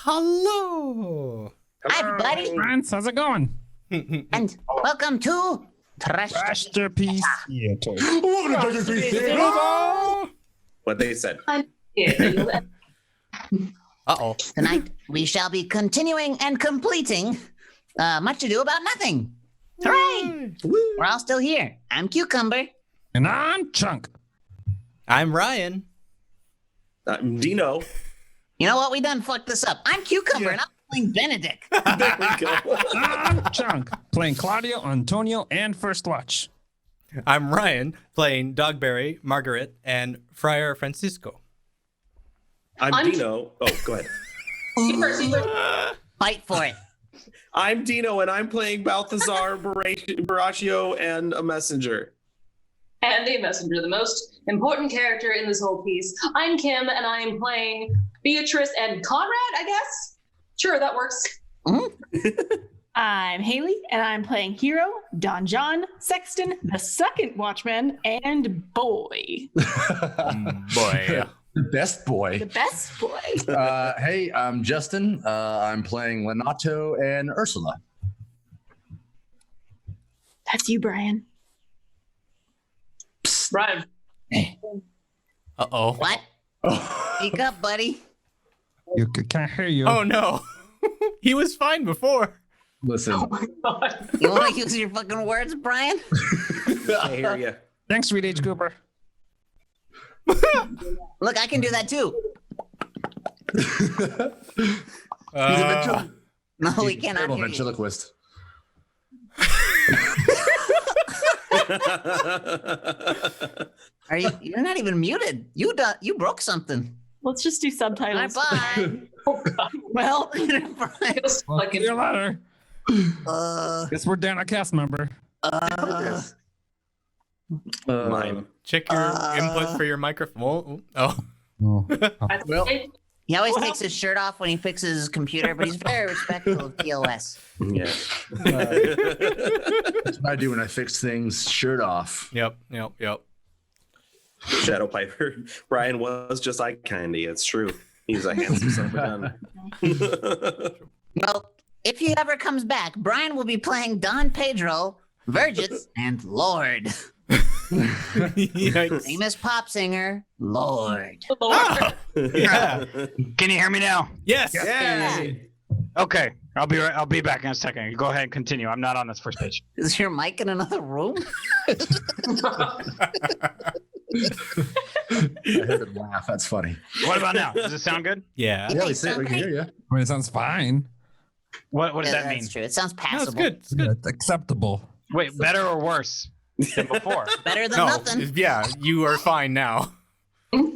Hello. Hi, everybody. Friends, how's it going? And welcome to Trashterpiece Theater. What they said. Uh-oh. Tonight, we shall be continuing and completing Much Ado About Nothing. Hooray! We're all still here. I'm Cucumber. And I'm Chunk. I'm Ryan. I'm Dino. You know what? We done fucked this up. I'm Cucumber, and I'm playing Benedict. There we go. I'm Chunk, playing Claudio, Antonio, and First Watch. I'm Ryan, playing Dogberry, Margaret, and Friar Francisco. I'm Dino. Oh, go ahead. Fight for it. I'm Dino, and I'm playing Balthazar, Baraccio, and a messenger. And the messenger, the most important character in this whole piece. I'm Kim, and I'm playing Beatrice and Conrad, I guess? Sure, that works. I'm Haley, and I'm playing Hero, Don John, Sexton, the second Watchman, and Boy. Boy. The best boy. The best boy. Hey, I'm Justin. I'm playing Lenato and Ursula. That's you, Brian. Brian. Uh-oh. What? Speak up, buddy. You can't hear you. Oh, no. He was fine before. Listen, Oh my god. You want to use your fucking words, Brian? I hear you. Thanks, Sweet Age Cooper. Look, I can do that too. No, we cannot terrible hear you. ventriloquist. Are you? You're not even muted. You broke something. Let's just do subtitles. Bye. Oh god. Well, Feels Well, like see it's you later. Guess we're down a cast member. Mine. Check your input for your microphone. Oh. Oh. Well, He always takes his shirt off when he fixes his computer, but he's very respectful of TOS. Yeah. that's what I do when I fix things. Shirt off. Yep. Shadow Piper. Brian was just eye candy. It's true. He's a handsome son of a gun. Well, if he ever comes back, Brian will be playing Don Pedro, Vergis, and Lord. Yikes. Famous pop singer, Lord. Yeah. Can you hear me now? Yes. Yay. Okay, I'll be back in a second. Go ahead and continue. I'm not on this first page. Is your mic in another room? I heard him laugh. That's funny. What about now? Does it sound good? Yeah. Yeah, we can hear you. I mean, it sounds fine. What does that mean? That's true. It sounds No, passable. it's good. It's good. It's acceptable. Wait, better or worse than before? Better than No, nothing. yeah, you are fine now.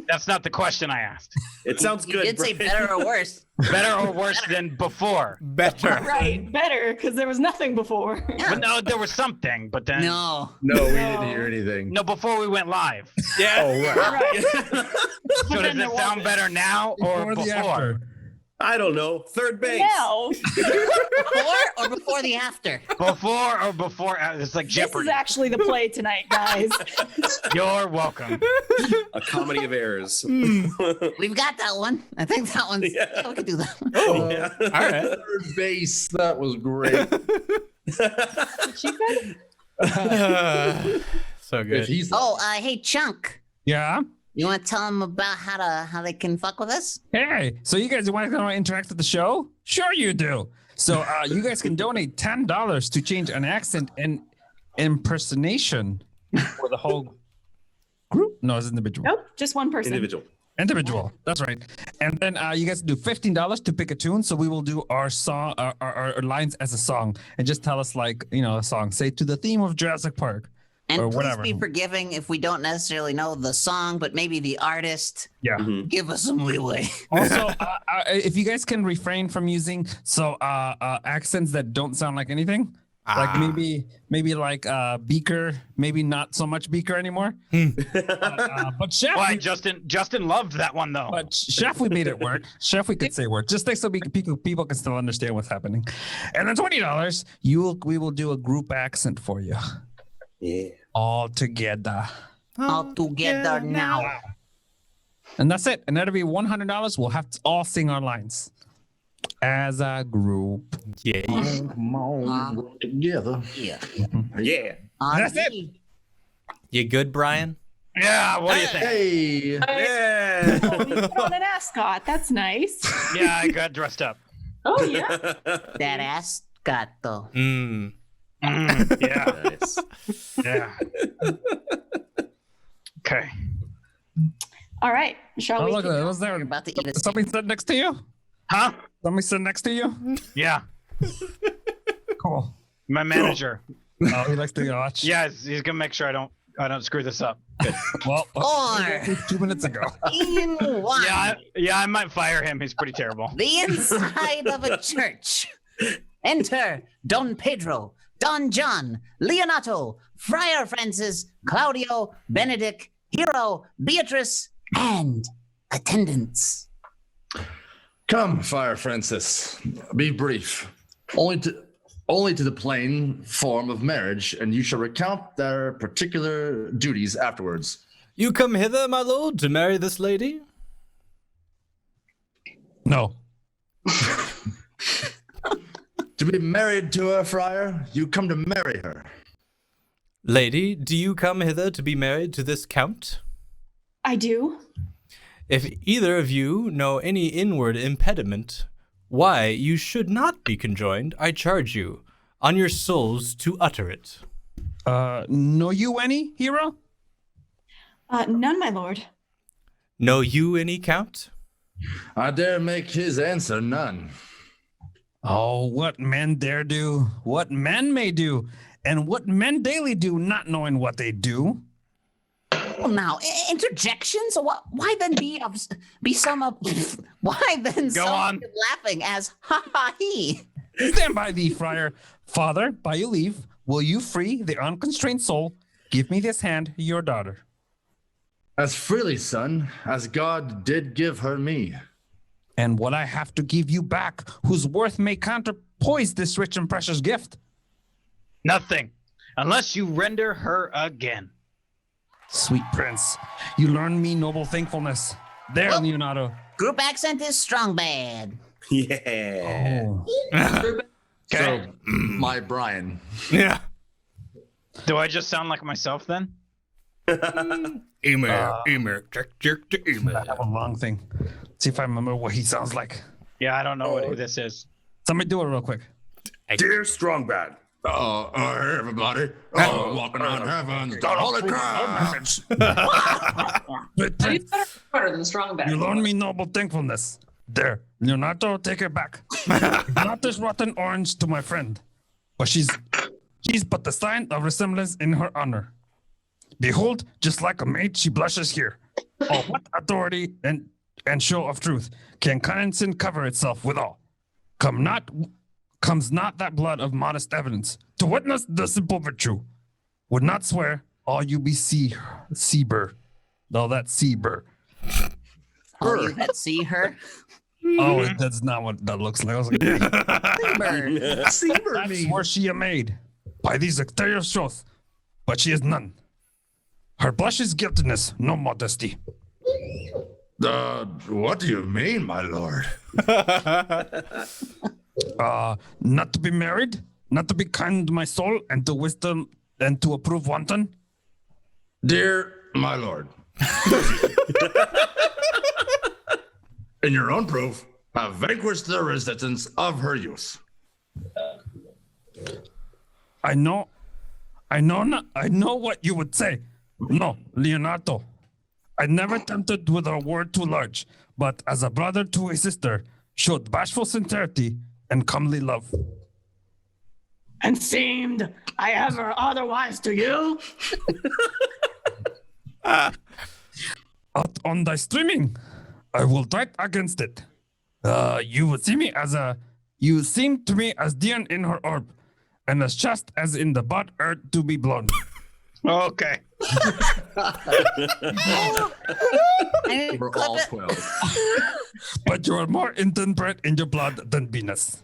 That's not the question I asked. It sounds You good. did say Brian. better or worse. Better or worse than before? Better. right, better, because there was nothing before. But no, there was something. But then No. No, we didn't hear anything. no, before we went live. Yeah. Oh, right. Right. So does then there it sound wasn't. better now or the before? after. I don't know. Third base. Now, Before or before the after? Before or before? It's like this is Jeopardy. actually the play tonight, guys. You're welcome. A comedy of errors. We've got that one. I think that one's. Yeah. Yeah, we could do that one. Oh, Yeah. all right. Third base. That was great. She said, So If good. he's Oh, hey, Chunk. Yeah. You want to tell them about how they can fuck with us? Hey, so you guys want to interact with the show? Sure you do. So you guys can donate $10 to change an accent and impersonation for the whole group. No, it's individual. nope, just one person. Individual. That's right. And then you guys do $15 to pick a tune. So we will do our song, our lines as a song, and just tell us like a song. Say to the theme of Jurassic Park. And Or please whatever. be forgiving if we don't necessarily know the song, but maybe the artist. Yeah. Mhm. Give us some leeway. Also, if you guys can refrain from using accents that don't sound like anything, like maybe like Beaker, maybe not so much Beaker anymore. But Chef, Why, Justin loved that one though. but Chef, we made it work. Chef, we could say work. Just like so people can still understand what's happening. And then $20, we will do a group accent for you. Yeah. All together. All together now. And that's it. And that'll be $100. We'll have to all sing our lines. as a group. Yeah. Come on, work together. Yeah. Yeah. That's it. You good, Brian? Yeah, what do you think? Hey, Yeah. Oh, you put on an ascot. That's nice. Yeah, I got dressed up. Oh yeah. That ascot, though. Mm. Yeah, Nice. yeah. Okay. All right. Shall Oh, we? look at that. Was there You're about to eat a somebody sit next to you? Huh? Somebody sit next to you? Yeah. Cool. My manager. Oh, he likes to watch. Yeah, he's gonna make sure I don't screw this up. Well, Or 2 minutes ago. in one. Yeah, I might fire him. He's pretty terrible. The inside of a church. Enter Don Pedro, Don John, Leonato, Friar Francis, Claudio, Benedict, Hero, Beatrice, and attendants. come, Fire Francis. Be brief. Only to the plain form of marriage, and you shall recount their particular duties afterwards. You come hither, my lord, to marry this lady? No. To be married to her, Friar, you come to marry her. Lady, do you come hither to be married to this count? I do. If either of you know any inward impediment, why you should not be conjoined, I charge you, on your souls to utter it. Know you any, hero? None, my lord. Know you any, count? I dare make his answer none. Oh, what men dare do, what men may do, and what men daily do, not knowing what they do. Well, now, interjections? Why then be some of... Why then Go some on. laughing as ha-ha-he? Stand by thee, friar. Father, by your leave, will you free the unconstrained soul? Give me this hand, your daughter. As freely, son, as God did give her me. And what I have to give you back, whose worth may counterpoise this rich and precious gift. Nothing, unless you render her again. Sweet prince, you learn me noble thankfulness. There, Well- Leonardo. Group accent is strong bad. Yeah. Oh. Okay. So, my Brian. Yeah. Do I just sound like myself then? Email, check the I email. have a long thing. See if I remember what he sounds like. Yeah, I don't know who this is. Somebody do it real quick. Dear Strongbad. Hey, everybody. Walking on heaven's the holy cross. Sweet He's prince, better than strong back. you learn me noble thankfulness. There, Leonardo, take it back. Not this rotten orange to my friend, but she's but the sign of resemblance in her honor. Behold, just like a maid, she blushes here. Oh, what authority and show of truth can condescend cover itself withal? Comes not that blood of modest evidence to witness the simple virtue? Would not swear all you be seaber. No, that's seaber. Oh, you that see her? Oh, that's not what that looks like. I was like, that's where she a maid, by these exterior shows, but she is none. Her blush is guiltiness, no modesty. What do you mean, my lord? Not to be married, not to be kind to my soul, and to wisdom, and to approve wanton. Dear my lord. In your own proof, have vanquished the resistance of her use. I know what you would say. No, Leonardo, I never tempted with a word too large, but as a brother to a sister, showed bashful sincerity and comely love. And seemed I ever otherwise to you? Out on thy streaming, I will fight against it. You seem to me as dear in her orb, and as just as in the bud earth to be blown. Okay. We're all 12. But you are more intemperate in your blood than Venus.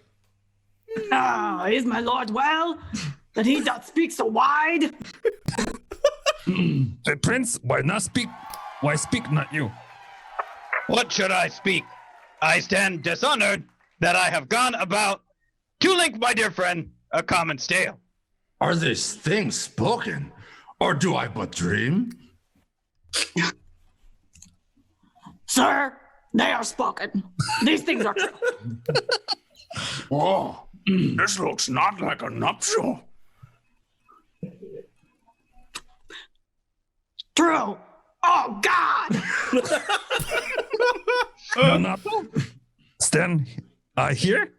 Ah, is my lord well? That he doth speak so wide? Hey, Prince, why speak not you? What should I speak? I stand dishonored. that I have gone about to link, my dear friend, a common stale. Are these things spoken, or do I but dream? Sir, they are spoken. These things are true. Oh, this looks not like a nuptial. True. Oh, God. Stand here?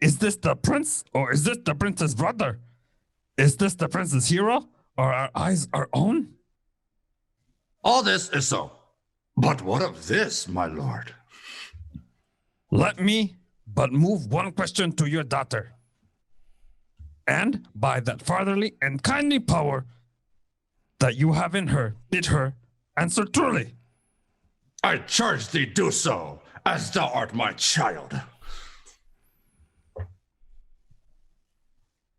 Is this the prince or is this the prince's brother? Is this the prince's hero or our eyes our own? All this is so. But what of this, my lord? Let me but move one question to your daughter. And by that fatherly and kindly power that you have in her, bid her answer truly. I charge thee do so, as thou art my child.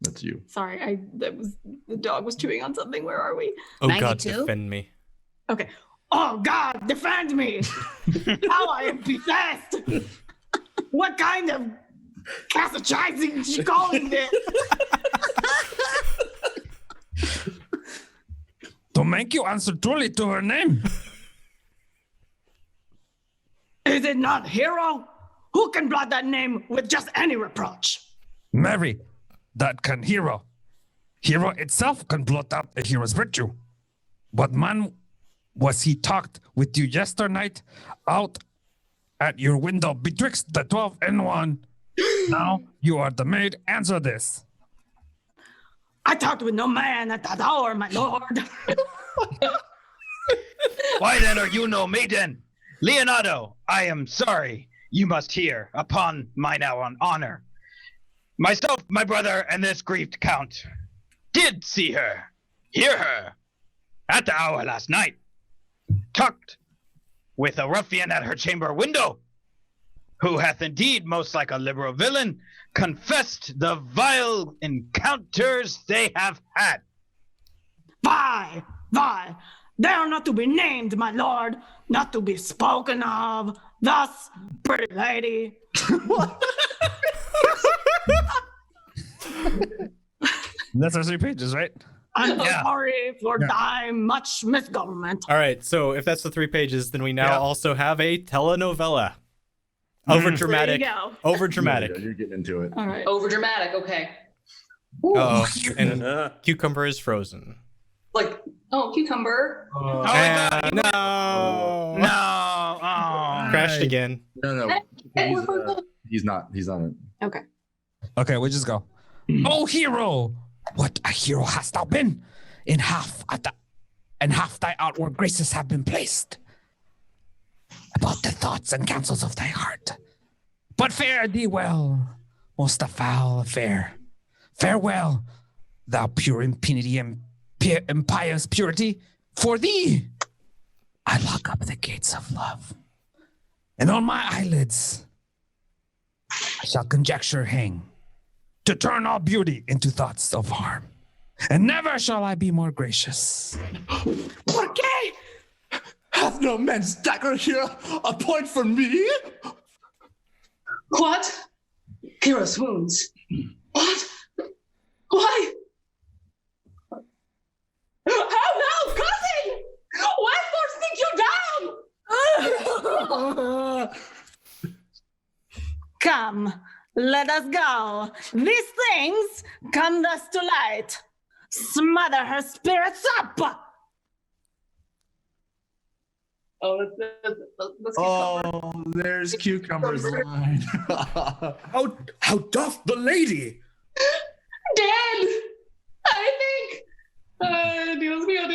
That's you. Sorry, the dog was chewing on something. Where are we? Oh God, 92? defend me. Okay. Oh, God, defend me. How I am possessed. What kind of cathechizing is she calling this? To make you answer truly to her name. Is it not hero? Who can blot that name with just any reproach? Mary, that can hero. Hero itself can blot out a hero's virtue. But man, was he talked with you yesternight out at your window betwixt the 12 and 1? Now you are the maid. Answer this. I talked with no man at that hour, my lord. Why then are you no maiden? Leonardo, I am sorry. You must hear upon my now on honor. Myself, my brother, and this grieved count did see her, hear her, at the hour last night, talked with a ruffian at her chamber window, who hath indeed, most like a liberal villain, confessed the vile encounters they have had. Fie, fie. They are not to be named, my lord, not to be spoken of. Thus, pretty lady. That's our 3 pages, right? I'm Yeah. sorry for Yeah. thy much misgovernment. All right, so if that's the 3 pages, then we now Yeah. also have a telenovela. Over dramatic. There you go. Over dramatic. You're getting into it. All right. Over dramatic. Okay. Oh, and cucumber is frozen. Like, oh, cucumber. Oh, No. no. Oh. Crashed again. No. He's not. He's on it. Okay. Okay, we just go. Oh, hero! What a hero hast thou been! In half thy outward graces have been placed about the thoughts and counsels of thy heart. But fare thee well, most foul affair. Farewell, thou pure impunity and impious purity. For thee, I lock up the gates of love, and on my eyelids I shall conjecture hang, to turn all beauty into thoughts of harm. And never shall I be more gracious. ¿Por qué? Hath no man's dagger here a point for me? What? Hero swoons. What? Why? How now, cousin? Why force you down? Come, let us go. These things come thus to light. Smother her spirits up. Oh, let's keep Oh, there's cucumber's line. How doth the lady? Dead! I think. Dios mío,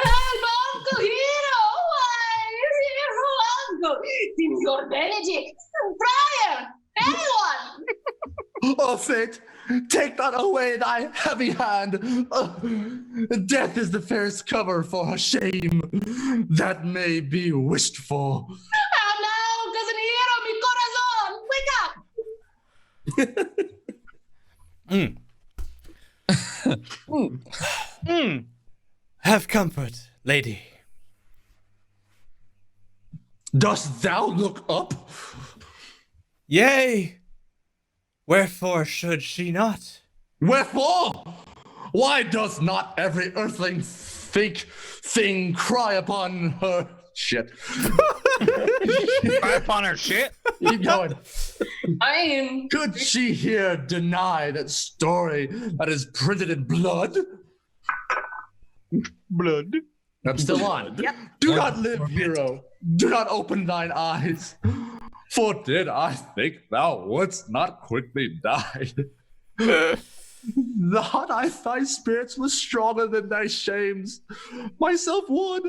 help, Uncle Hero! Why is Hero Uncle? Signor Benedict, Friar, anyone! Oh, fate, take not away thy heavy hand. Death is the fairest cover for a shame that may be wished for. How now, cousin Hero, mi corazón, wake up! Have comfort, lady. Dost thou look up? Yea, Wherefore should she not? Wherefore? Why does not every earthling thing cry upon her shit? Cry upon her shit. Keep going. I mean, Could she here deny that story that is printed in blood? Blood. I'm still on. Yep. Do not live, hero. Do not open thine eyes. For did I think thou wouldst not quickly die? Thought I thy spirits was stronger than thy shames. Myself would,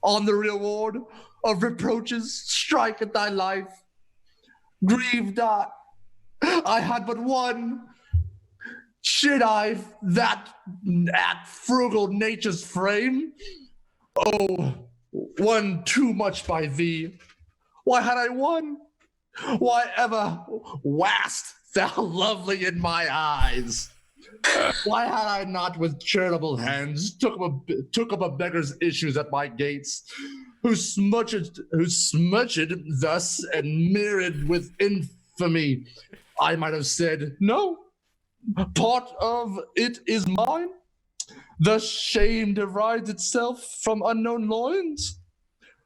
on the reward of reproaches, strike at thy life. Grieve not. I had but one. Should I that at frugal nature's frame? Oh, one too much by thee. Why had I one? Why ever wast thou lovely in my eyes? Why had I not with charitable hands took up a beggar's issues at my gates, who smudged thus and mirrored with infamy? I might have said, no, part of it is mine. Thus shame derides itself from unknown loins.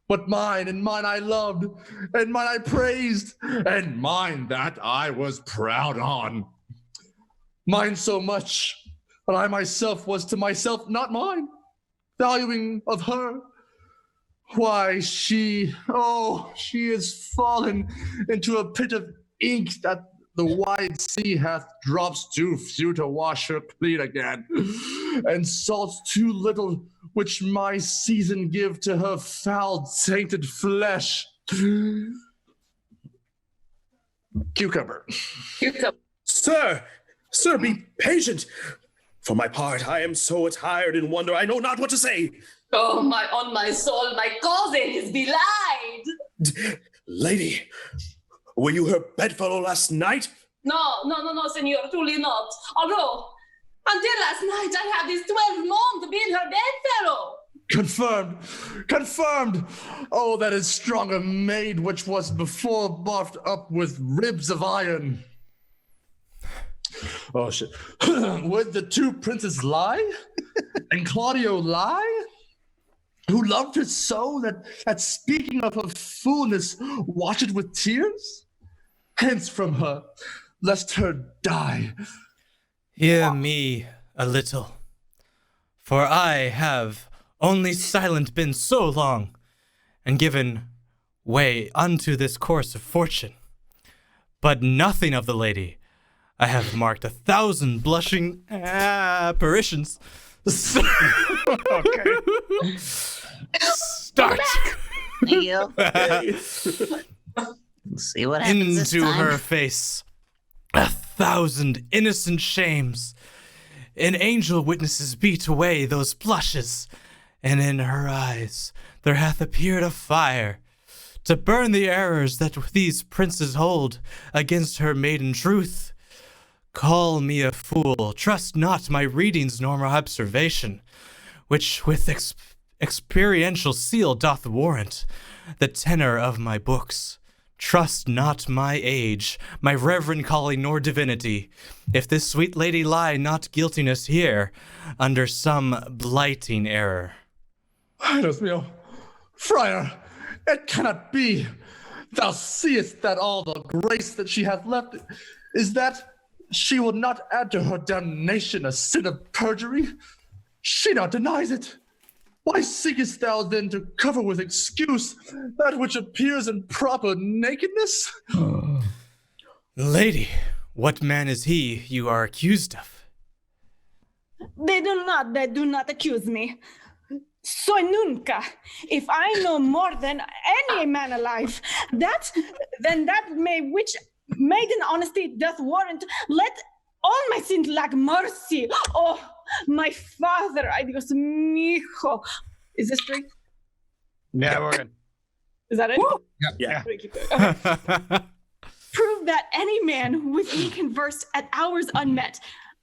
But mine, and mine I loved, and mine I praised, and mine that I was proud on. Mine so much, that I myself was to myself not mine, valuing of her. Why, she is fallen into a pit of ink that the wide sea hath drops too few to wash her clean again, and salts too little, which my season give to her foul tainted flesh. Cucumber. Sir, be patient. For my part, I am so attired in wonder, I know not what to say. oh my, on my soul, my cousin is belied. Lady, were you her bedfellow last night? No, senor, truly not. Although, until last night, I had this 12 months being her bedfellow. Confirmed. Oh, that is stronger maid, which was before buffed up with ribs of iron. Oh, shit. Would the two princes lie? And Claudio lie? Who loved her so that speaking of her fullness, watch it with tears? Hence from her, lest her die. Hear me a little, for I have only silent been so long, and given way unto this course of fortune. But nothing of the lady. I have marked 1,000 blushing apparitions. Okay. Start Thank you. Let's see what happens this into time. her face 1,000 innocent shames. An angel witnesses beat away those blushes, and in her eyes there hath appeared a fire to burn the errors that these princes hold against her maiden truth. Call me a fool, trust not my readings nor my observation, which with experiential seal doth warrant the tenor of my books. Trust not my age, my reverend calling nor divinity, if this sweet lady lie not guiltiness here, under some blighting error. Ay, Dios mío. Friar, it cannot be. Thou seest that all the grace that she hath left is that she will not add to her damnation a sin of perjury. She not denies it. Why seekest thou then to cover with excuse that which appears in proper nakedness? Lady, what man is he you are accused of? They do not accuse me. Soy nunca. If I know more than any man alive, that may which maiden honesty doth warrant, let all my sins lack mercy. Oh, my father, ay Dios mijo. Is this straight? Yeah, we're good. Is that it? Yeah. Okay. Prove that any man with me conversed at hours unmet,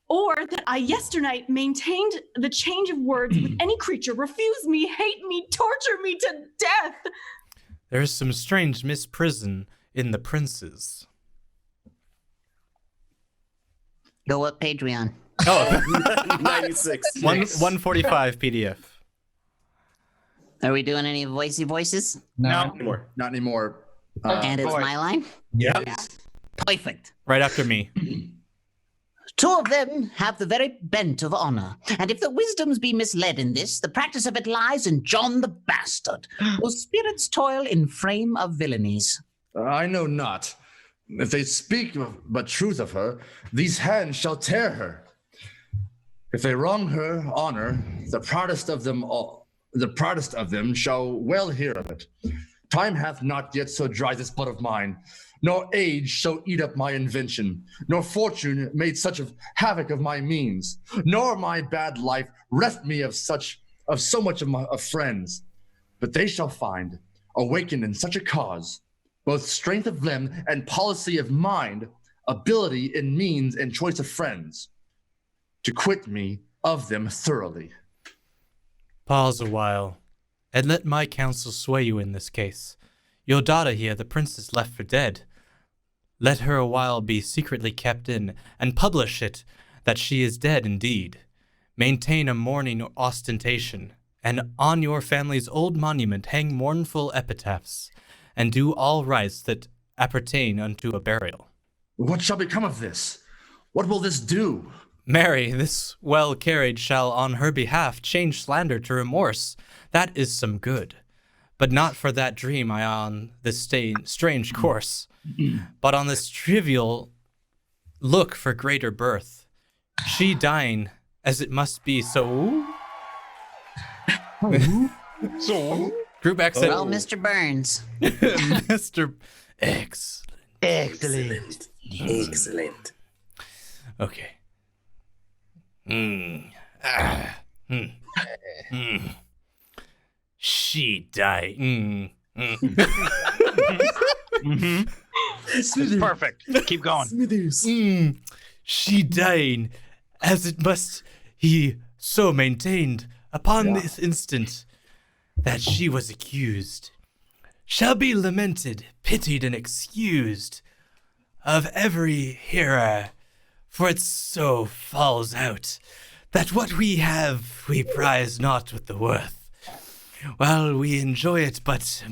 or that I yesternight maintained the change of words with any creature, refuse me, hate me, torture me to death. There is some strange misprison in the princes. Go what page we on? Oh, 96. 145 PDF. Are we doing any voicey voices? No. Anymore. Not anymore. And it's boy. my line? Yeah. Perfect. Right after me. Two of them have the very bent of honor, and if the wisdoms be misled in this, the practice of it lies in John the Bastard, whose spirits toil in frame of villainies. I know not. If they speak but truth of her, these hands shall tear her. If they wrong her honor, the proudest of them shall well hear of it. Time hath not yet so dried this blood of mine, nor age shall eat up my invention, nor fortune made such of havoc of my means, nor my bad life reft me of so much of friends. But they shall find, awakened in such a cause, both strength of limb and policy of mind, ability in means and choice of friends, to quit me of them thoroughly. Pause a while, and let my counsel sway you in this case. Your daughter here, the princess left for dead. Let her a while be secretly kept in, and publish it that she is dead indeed. Maintain a mourning ostentation, and on your family's old monument hang mournful epitaphs, and do all rites that appertain unto a burial. What shall become of this? What will this do? Mary, this well carried shall on her behalf change slander to remorse. That is some good. But not for that dream I on this strange course, but on this trivial look for greater birth. She dying, as it must be, so... So? Group accent. Well, Mr. Burns. Mr. Excellent. Excellent. Excellent. Okay. She died. Perfect. Keep going. She dying, as it must he so maintained upon this instant that she was accused, shall be lamented, pitied, and excused of every hearer, for it so falls out that what we have we prize not with the worth, while we enjoy it but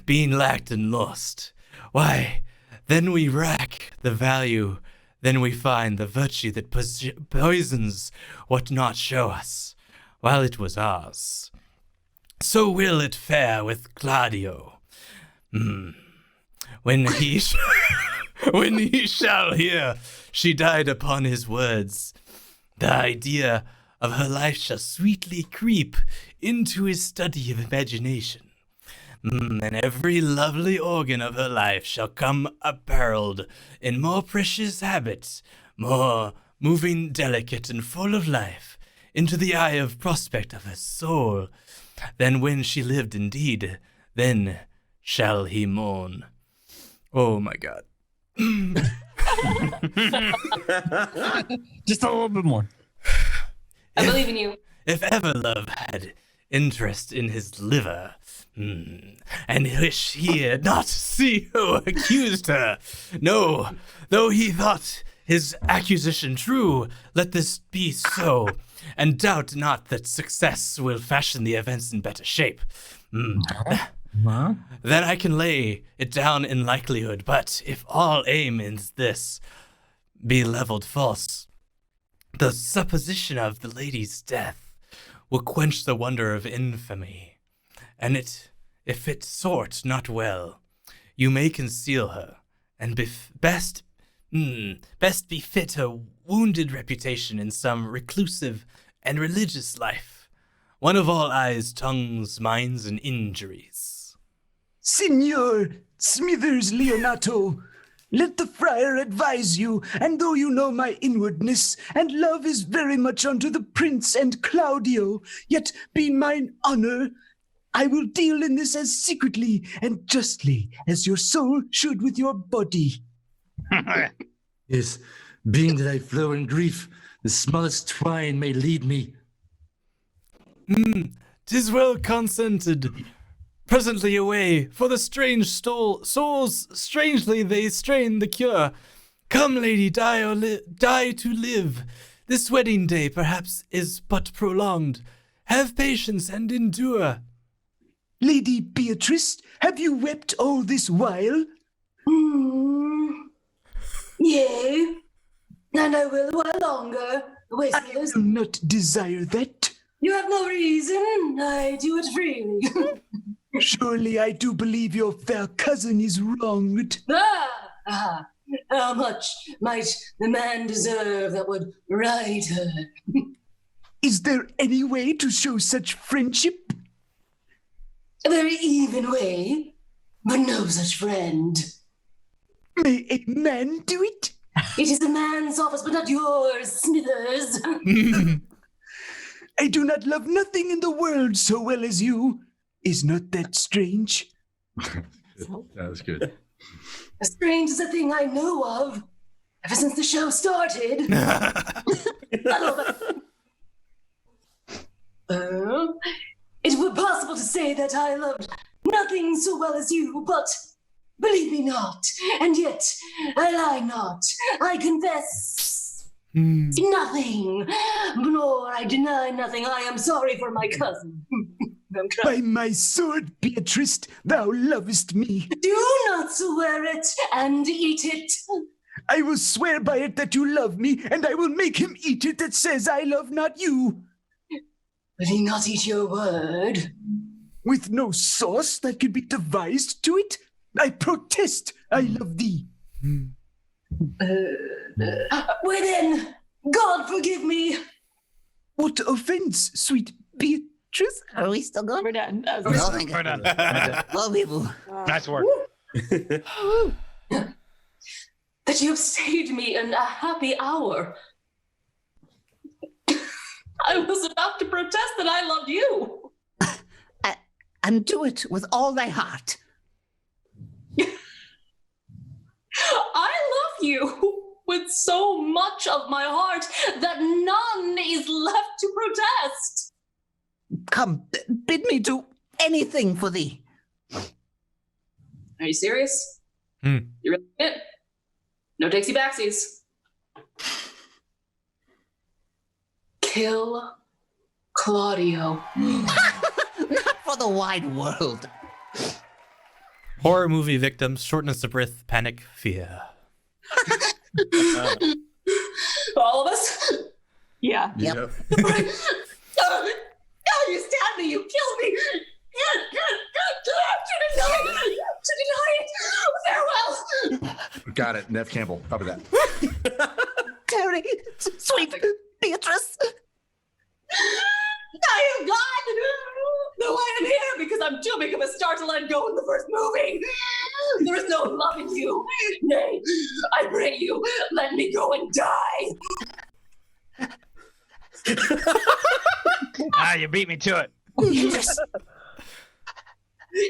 being lacked and lost. Why, then we rack the value, then we find the virtue that poisons what not show us, while it was ours. So will it fare with Claudio, when he when he shall hear she died upon his words. The idea of her life shall sweetly creep into his study of imagination, and every lovely organ of her life shall come apparelled in more precious habits, more moving, delicate, and full of life, into the eye of prospect of her soul, than when she lived indeed. Then shall he mourn. Oh my God. Just a little bit more. I believe in you. If ever love had interest in his liver, and wish he had not see who accused her. No, though he thought his accusation true, let this be so, and doubt not that success will fashion the events in better shape. Then I can lay it down in likelihood, but if all aim in this be leveled false, the supposition of the lady's death will quench the wonder of infamy, and if it sort not well, you may conceal her, and best befit her wounded reputation in some reclusive and religious life, one of all eyes, tongues, minds, and injuries. Signor Smithers Leonato, let the friar advise you, and though you know my inwardness, and love is very much unto the prince and Claudio, yet being mine honor, I will deal in this as secretly and justly as your soul should with your body. Yes, being that I flow in grief, the smallest twine may lead me. 'Tis well consented. Presently away, for the strange souls strangely they strain the cure. Come, lady, die to live. This wedding day perhaps is but prolonged. Have patience and endure. Lady Beatrice, have you wept all this while? Yea, and I will a while longer. Wait, I do not desire that. you have no reason. I do it freely. Surely I do believe your fair cousin is wronged. How much might the man deserve that would right her? Is there any way to show such friendship? A very even way, but no such friend. May a man do it? It is a man's office, but not yours, Smithers. I do not love nothing in the world so well as you. Is not that strange? That was good. As strange as a thing I know of, ever since the show started. It were possible to say that I loved nothing so well as you, but believe me not, and yet I lie not. I confess nothing, nor I deny nothing. I am sorry for my cousin. By my sword, Beatrice, thou lovest me. Do not swear it and eat it. I will swear by it that you love me, and I will make him eat it that says I love not you. Will he not eat your word? With no sauce that could be devised to it? I protest I love thee. Well then, God forgive me. What offense, sweet Beatrice? Are we still going? We're done. That We're was Oh, thank done. God. Well, people. Nice work. That you have saved me in a happy hour. I was about to protest that I loved you. And do it with all thy heart. I love you with so much of my heart that none is left to protest. Come, bid me do anything for thee. Are you serious? Hmm. You really it? No takesy backsies. Kill Claudio. Not for the wide world. Horror movie victims, shortness of breath, panic, fear. All of us? Yeah. Yep. You stabbed me, you killed me. To deny it. Farewell. Got it. Nev Campbell. Copy that. Terry, sweet Beatrice. I am gone. No, I am here because I'm too big of a star to let go in the first movie. There is no love in you. Nay, I pray you, let me go and die. You beat me to it. Yes.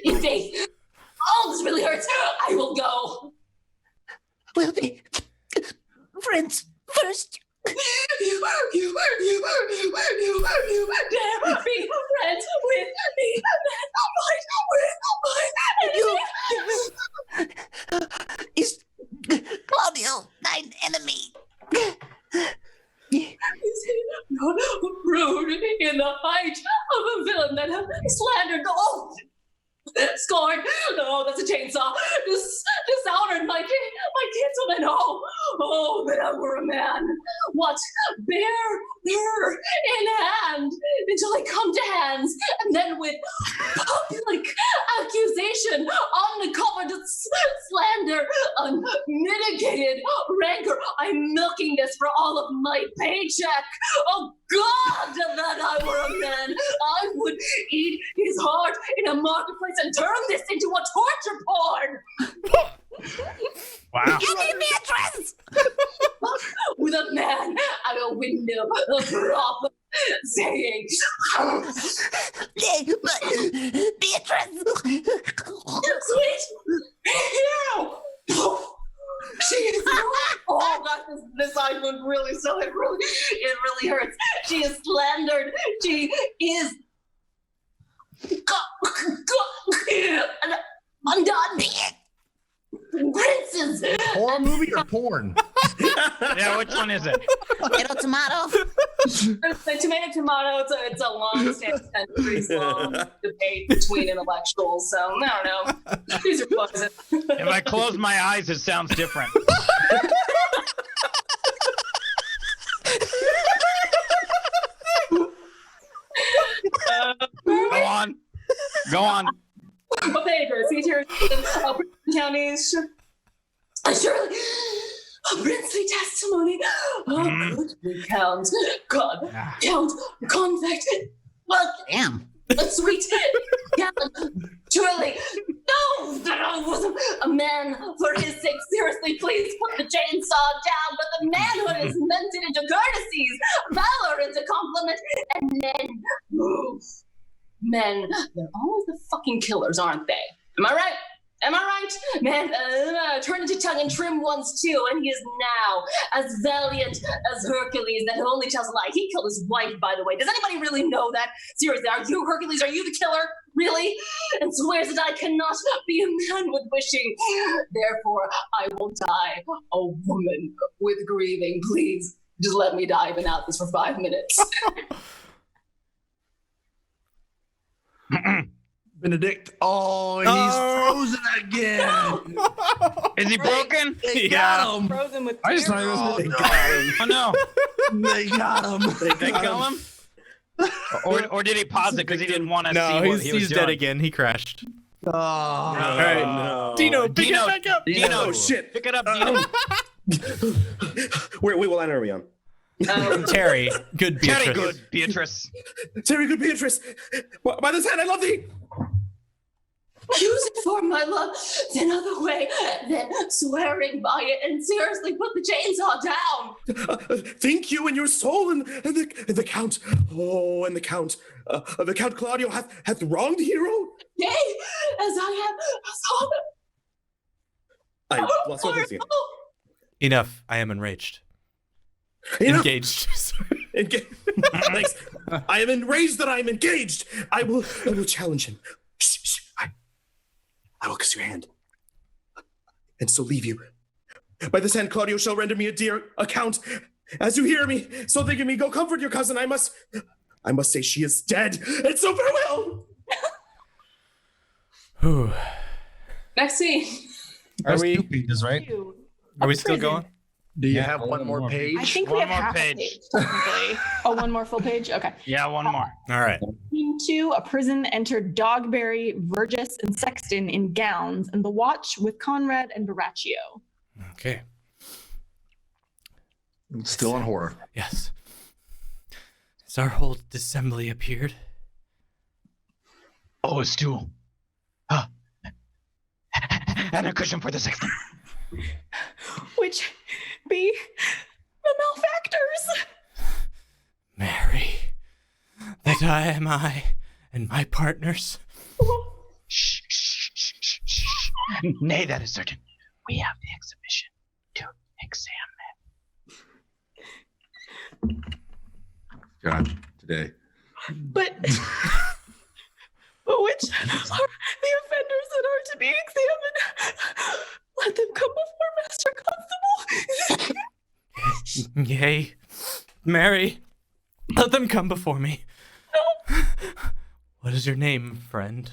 In faith, all this really hurts. I will go. We'll be friends first. You dare be friends with me, fight with my enemy. Is Claudio thine enemy? Is he not rude in the height of a villain that have slandered the oath? Scorned, oh, that's a chainsaw. Dishonored my kinswoman. Oh, that I were a man. What? Bear her in hand until I come to hands, and then with public accusation, uncovered slander, unmitigated rancor, I'm milking this for all of my paycheck. Oh God, that I were a man. I would eat his heart in a marketplace and turn this into a torture porn. Wow. Beatrice! With a man at a window, a prop, saying, Beatrice! Sweet hero! She is oh God, this side one really it really hurts. She is slandered. She is undone. Princes. Horror movie or porn? Yeah, which one is it? Tomato, tomato. Tomato. It's a long-standing centuries-long debate between intellectuals. So I don't know. These are poison. If I close my eyes, it sounds different. Go on. Go on. What papers? Secretary of counties. Surely, a princely testimony. Oh, could we count? God, count convict. Well, Damn. a sweet count. Surely, no, a man for his sake. Seriously, please put the chainsaw down. But the manhood is meant into courtesies, valor into compliment, and men move. Men, they're always the fucking killers, aren't they? Am I right? Am I right? Man, turn into tongue and trim ones too, and he is now as valiant as Hercules that only tells a lie. He killed his wife, by the way. Does anybody really know that? Seriously, are you Hercules? Are you the killer? Really? And swears that I cannot be a man with wishing. Therefore, I will die a woman with grieving. Please, just let me die. I've been out this for 5 minutes. Benedict. Oh, he's frozen again. Is he broken? They got him. Frozen with I just thought he was. Oh no. They got him. They kill him? Or did he pause it because he didn't want to see No, what he was he's doing? dead again. He crashed. Oh, All right. no. Dino, pick Dino. it back up. Dino. Oh, shit. Pick it up, Dino. Wait, what line are we on? Terry, good Beatrice. Very good, Beatrice. Terry, good Beatrice. By this hand, I love thee. Use it for my love, then other way, then swearing by it, and seriously put the chainsaw down. Think you in your soul, and the Count. Oh, and the Count. The Count Claudio hath wronged the hero. Yea, as I have I lost my voice again. Enough. I am enraged. Enough. Engaged. Thanks. I am enraged that I am engaged. I will challenge him. Shh, shh. I will kiss your hand, and so leave you. By this hand, Claudio shall render me a dear account. As you hear me, so think of me. Go comfort your cousin. I must say she is dead, and so farewell. Whew. Next scene. Are we? 2 pages, right? Are we still going? Do you have one more page? I think we One have more half page. a page, technically. Oh, one more full page? Okay. Yeah, one more. All right. Scene 2, a prison entered Dogberry, Vergis, and Sexton in gowns, and the watch with Conrad and Baraccio. Okay. Still on horror. Yes. Has our whole assembly appeared? Oh, a stool. And a cushion for the sexton. Which be the malefactors. Mary, that I and my partners. Shh, shh, shh, shh, shh. Nay, that is certain. We have the exhibition to examine. God, today. But which are the offenders that are to be examined? Let them come before Master Constable. Yea, Mary, let them come before me. No. What is your name, friend?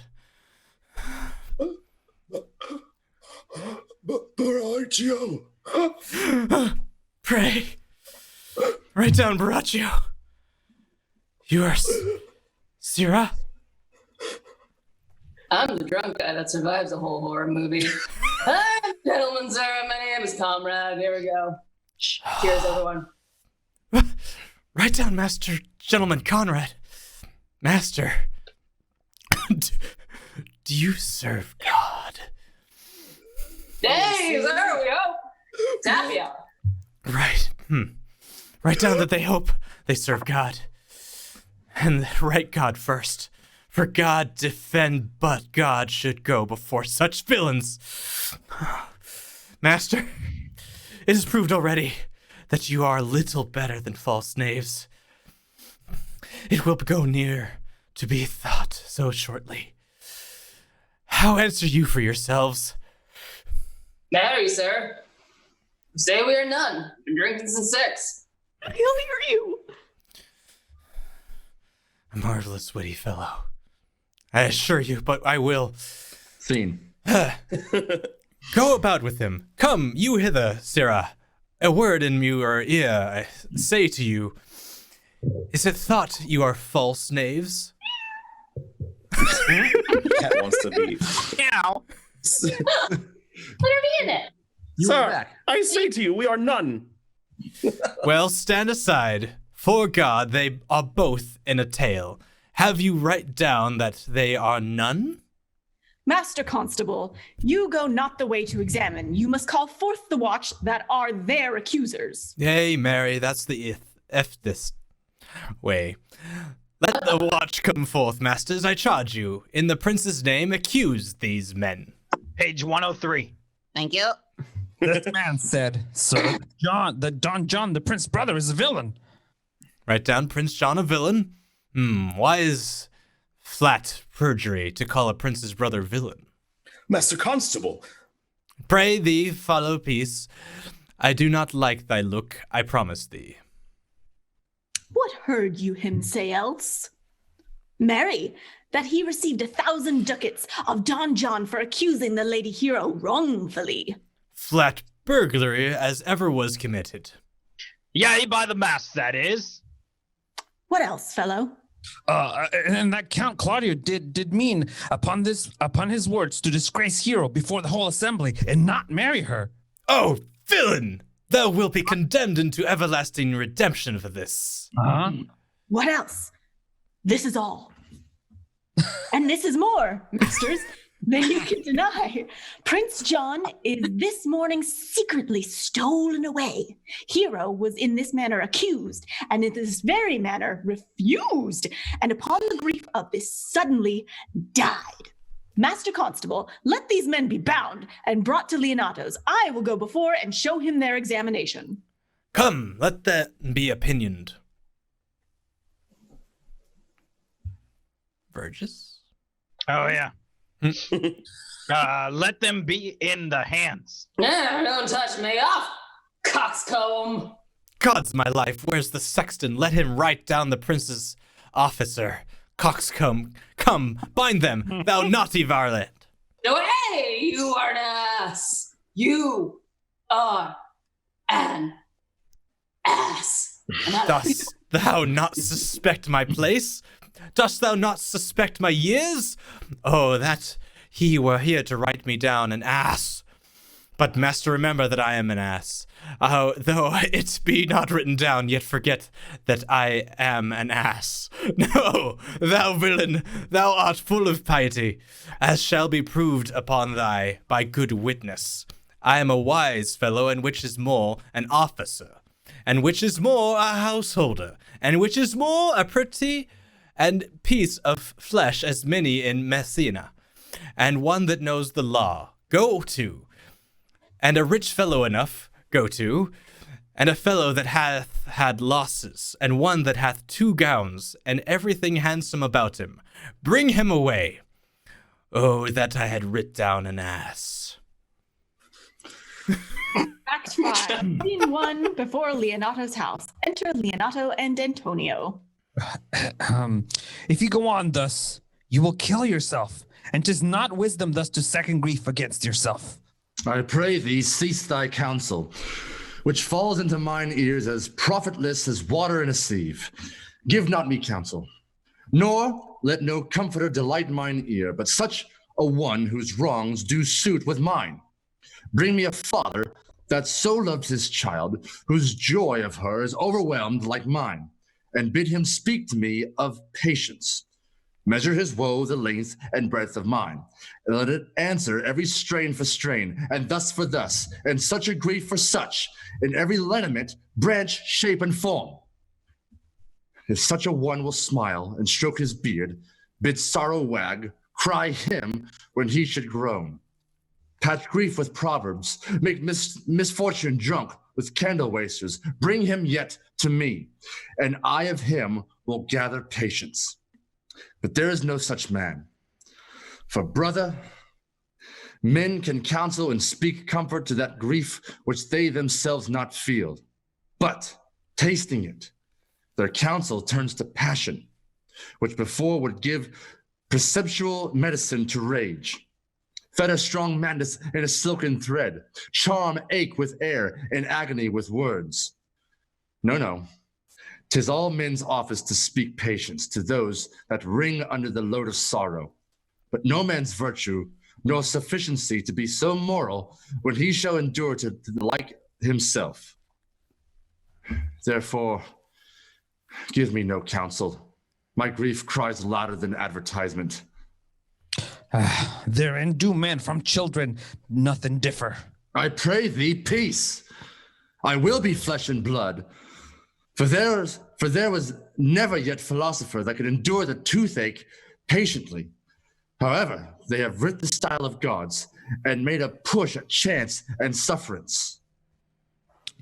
Baraccio. Pray. Write down Baraccio. You are Syrah? I'm the drunk guy that survives a whole horror movie. Hi, gentlemen, sir. My name is Comrade. Here we go. Cheers, everyone. Write down Master Gentleman Conrad. Master. Do you serve God? Hey, there we go. It's happy hour. Right. Write down that they hope they serve God. And write God first. For God defend, but God should go before such villains. Master, it is proved already that you are little better than false knaves. It will go near to be thought so shortly. How answer you for yourselves? Marry, sir. Say we are none. Been drinking since 6. He'll hear you. A marvelous, witty fellow. I assure you, but I will. Scene. Go about with him. Come, you hither, Sirrah. A word in your ear, I say to you. Is it thought you are false knaves? Cat wants to be. Meow. Let her be in it. You Sir, are back. I say to you, we are none. Well, stand aside. For God, they are both in a tale. Have you write down that they are none? Master Constable, you go not the way to examine. You must call forth the watch that are their accusers. Yea, Mary, that's the this way. Let the watch come forth, masters, I charge you. In the prince's name, accuse these men. Page 103. Thank you. This man said, "Sir, Don John, the prince's brother, is a villain." Write down Prince John a villain. Why is flat perjury to call a prince's brother villain? Master Constable. Pray thee, follow peace. I do not like thy look, I promise thee. What heard you him say else? Marry, that he received 1,000 ducats of Don John for accusing the lady hero wrongfully. Flat burglary as ever was committed. Yea, by the mass, that is. What else, fellow? And that Count Claudio did mean upon his words to disgrace Hero before the whole assembly and not marry her. Oh, villain! Thou wilt be condemned into everlasting redemption for this. What else? This is all. And this is more, masters, than you can deny. Prince John is this morning secretly stolen away. Hero was in this manner accused, and in this very manner refused, and upon the grief of this suddenly died. Master Constable, let these men be bound and brought to Leonato's. I will go before and show him their examination. Come, let that be opinioned. Burgess? Oh, yeah. Let them be in the hands. Don't touch me off, coxcomb. God's my life, where's the sexton? Let him write down the prince's officer. Coxcomb, come, bind them, thou naughty varlet. No, hey, you are an ass. You are an ass. Dost thou not suspect my place? Dost thou not suspect my years? Oh, that he were here to write me down an ass. But, master, remember that I am an ass. Oh, though it be not written down, yet forget that I am an ass. No, thou villain, thou art full of piety, as shall be proved upon thy by good witness. I am a wise fellow, and which is more, an officer, and which is more, a householder, and which is more, a pretty and piece of flesh as many in Messina, and one that knows the law. Go to. And a rich fellow enough, go to, and a fellow that hath had losses, and one that hath 2 gowns, and everything handsome about him. Bring him away. Oh, that I had writ down an ass. Act 5, Scene 1, before Leonato's house. Enter Leonato and Antonio. If you go on thus, you will kill yourself, and 'tis not wisdom thus to second grief against yourself. I pray thee, cease thy counsel, which falls into mine ears as profitless as water in a sieve. Give not me counsel, nor let no comforter delight mine ear, but such a one whose wrongs do suit with mine. Bring me a father that so loves his child, whose joy of her is overwhelmed like mine, and bid him speak to me of patience. Measure his woe the length and breadth of mine, and let it answer every strain for strain, and thus for thus, and such a grief for such, in every lineament, branch, shape, and form. If such a one will smile and stroke his beard, bid sorrow wag, cry him when he should groan. Patch grief with proverbs, make misfortune drunk with candle wasters, bring him yet to me, and I of him will gather patience. But there is no such man. For brother, Men can counsel and speak comfort to that grief which they themselves not feel. But, tasting it, their counsel turns to passion, which before would give perceptual medicine to rage. Fetter strong madness in a silken thread, charm ache with air, and agony with words. No, 'tis all men's office to speak patience to those that wring under the load of sorrow, but no man's virtue nor sufficiency to be so moral when he shall endure to like himself. Therefore, give me no counsel. My grief cries louder than advertisement. Therein do men from children nothing differ. I pray thee, peace. I will be flesh and blood. For there was never yet philosopher that could endure the toothache patiently. However, they have writ the style of gods and made a push at chance and sufferance.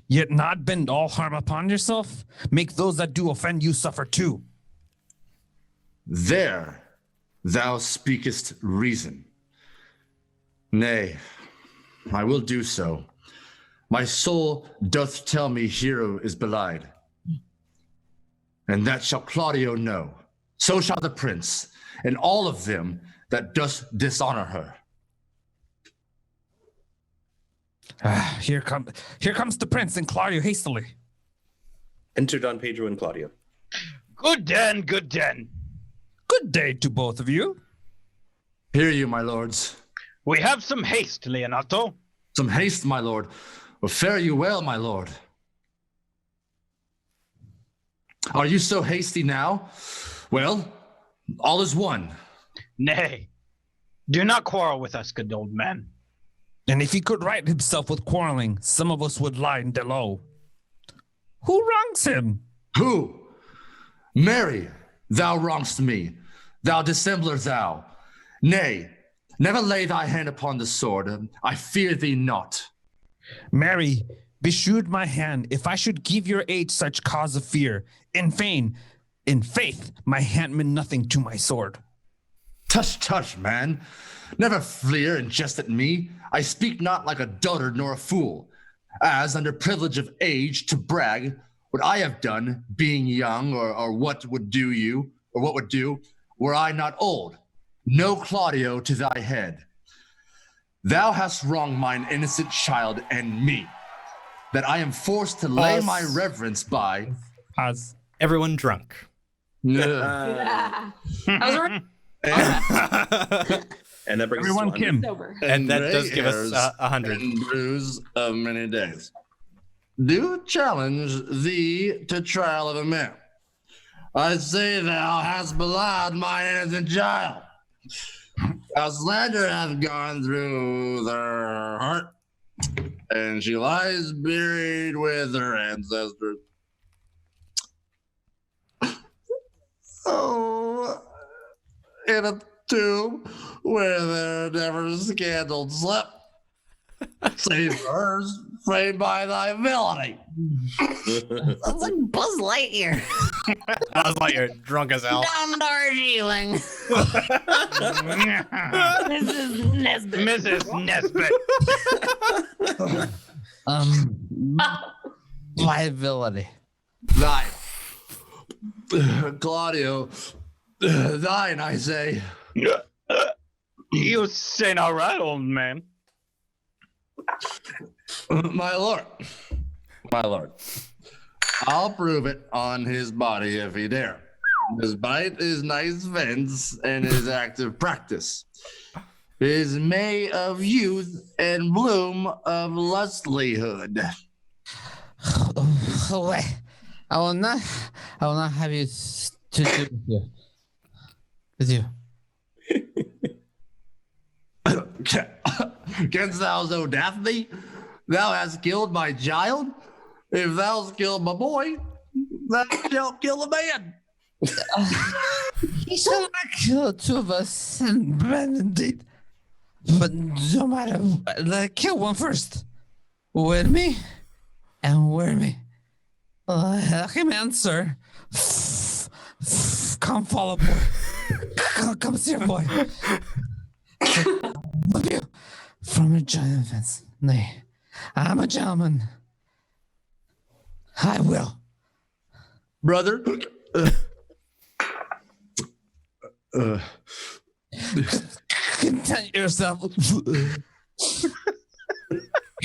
Yet not bend all harm upon yourself. Make those that do offend you suffer too. There thou speakest reason. Nay, I will do so. My soul doth tell me hero is belied. And that shall Claudio know. So shall the prince, and all of them that doth dishonor her. Here comes the prince and Claudio hastily. Enter Don Pedro and Claudio. Good den, good den. Good day to both of you. Hear you, my lords. We have some haste, Leonato. Some haste, my lord. Well, fare you well, my lord. Are you so hasty now? Well, all is one. Nay, do not quarrel with us, good old man. And if he could right himself with quarreling, some of us would lie in low. Who wrongs him? Who? Mary, thou wrongst me. Thou dissembler thou. Nay, never lay thy hand upon the sword. I fear thee not. Mary, beshewed my hand, if I should give your age such cause of fear. In faith, my hand meant nothing to my sword. Tush, man. Never fleer and jest at me. I speak not like a dotard nor a fool, as under privilege of age to brag what I have done, being young, or what would do you, or what would do, were I not old. No Claudio to thy head. Thou hast wronged mine innocent child and me, that I am forced to lay my reverence by. Pause. Everyone drunk. I was right. And that brings Everyone, us to Kim. Sober. And that gray does give us hairs 100. and bruise of many days. Do challenge thee to trial of a man. I say thou hast belied my innocent child. Our slander hath gone through their heart, and she lies buried with her ancestors. Oh, in a tomb where there never scandal slept, save hers framed by thy villainy. That's like Buzz Lightyear. I was like, you're drunk as hell. Down Darjeeling. Mrs. Nesbit. Mrs. Nesbit. Liability. Thine. Claudio, thine, I say. You saying all right, old man. My lord. I'll prove it on his body if he dare, despite his nice fence and his active practice, his May of youth and bloom of lustlyhood. Oh, wait. I will not have you to do with you. Canst thou so Daphne? Thou hast killed my child. If thou hast killed my boy, thou shalt kill a man. He shall not kill two of us, and Ben indeed. But no matter what, kill one first. With me, and wear me. Lucky man, sir. Come follow, boy. Come see, boy. Love you. from a giant fence. Nay, I'm a gentleman. I will. Brother. Content yourself.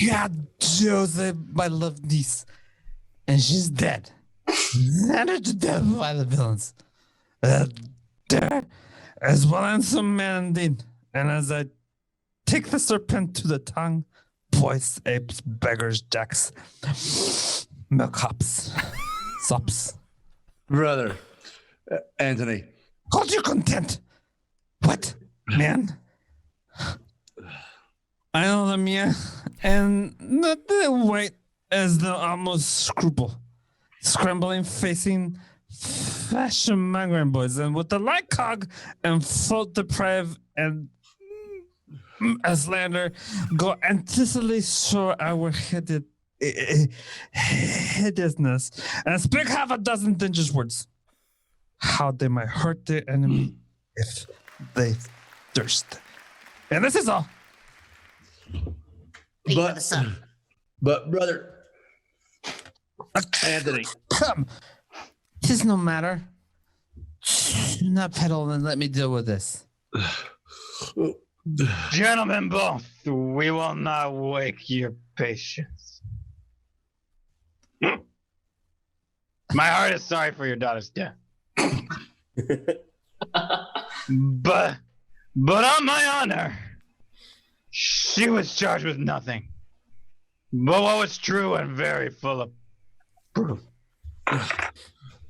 God, Joseph, my loved niece. And she's dead. Slandered to death by the villains. There, as well as some man indeed. And as I take the serpent to the tongue, voice, apes, beggars, jacks, milk hops, sops. Brother. Anthony. Hold your content. What, man? I know them, yeah. And not the white as the almost scruple. Scrambling, facing fashion migrant boys, and with the light cog and fault deprived and a slander go anticipately show our hideousness and speak half a dozen dangerous words. How they might hurt their enemy if they thirst. And this is all. But brother, Anthony, come. Tis no matter. Do not peddle and let me deal with this. Gentlemen both, we will not wake your patience. My heart is sorry for your daughter's death. but on my honor, she was charged with nothing. But what was true and very full of proof.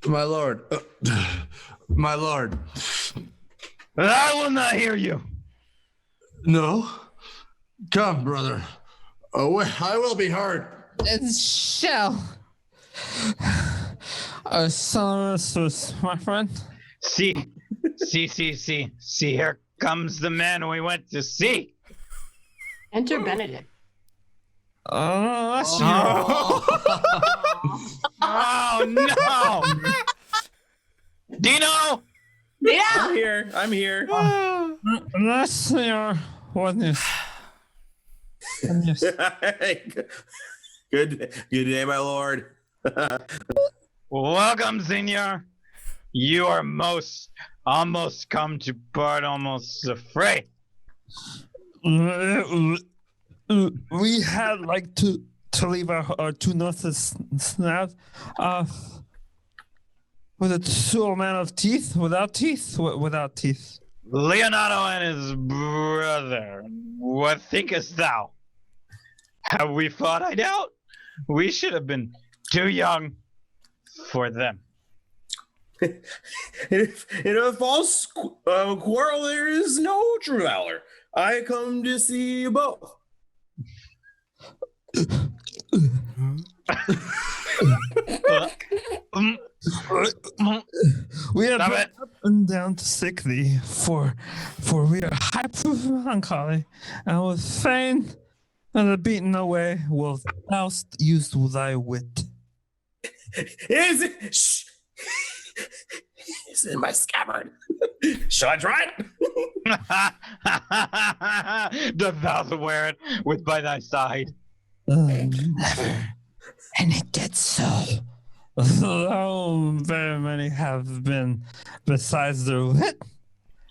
My lord. My lord. I will not hear you. No? Come, brother. Oh, I will be heard. And shall. Sonorous, my friend. See, here comes the man we went to see. Enter Benedict. Oh, that's Oh no! Dino! Yeah. I'm here. That's your witness. Good day, my lord. Welcome, senor. You are almost come to part, almost afraid. We had like to leave our two nurses snapped with a two man of teeth, without teeth, without teeth. Leonardo and his brother. What thinkest thou? Have we fought? I doubt. We should have been too young for them. In a false quarrel, there is no true valor. I come to see you both. We are up and down to sick thee, for we are high proof melancholy, and with fain and the beaten away wilt thou use thy wit. Is it? Shh. It's in my scabbard. Shall I try it? Dost thou wear it with by thy side? Never. And it did so. Though very many have been besides their wit.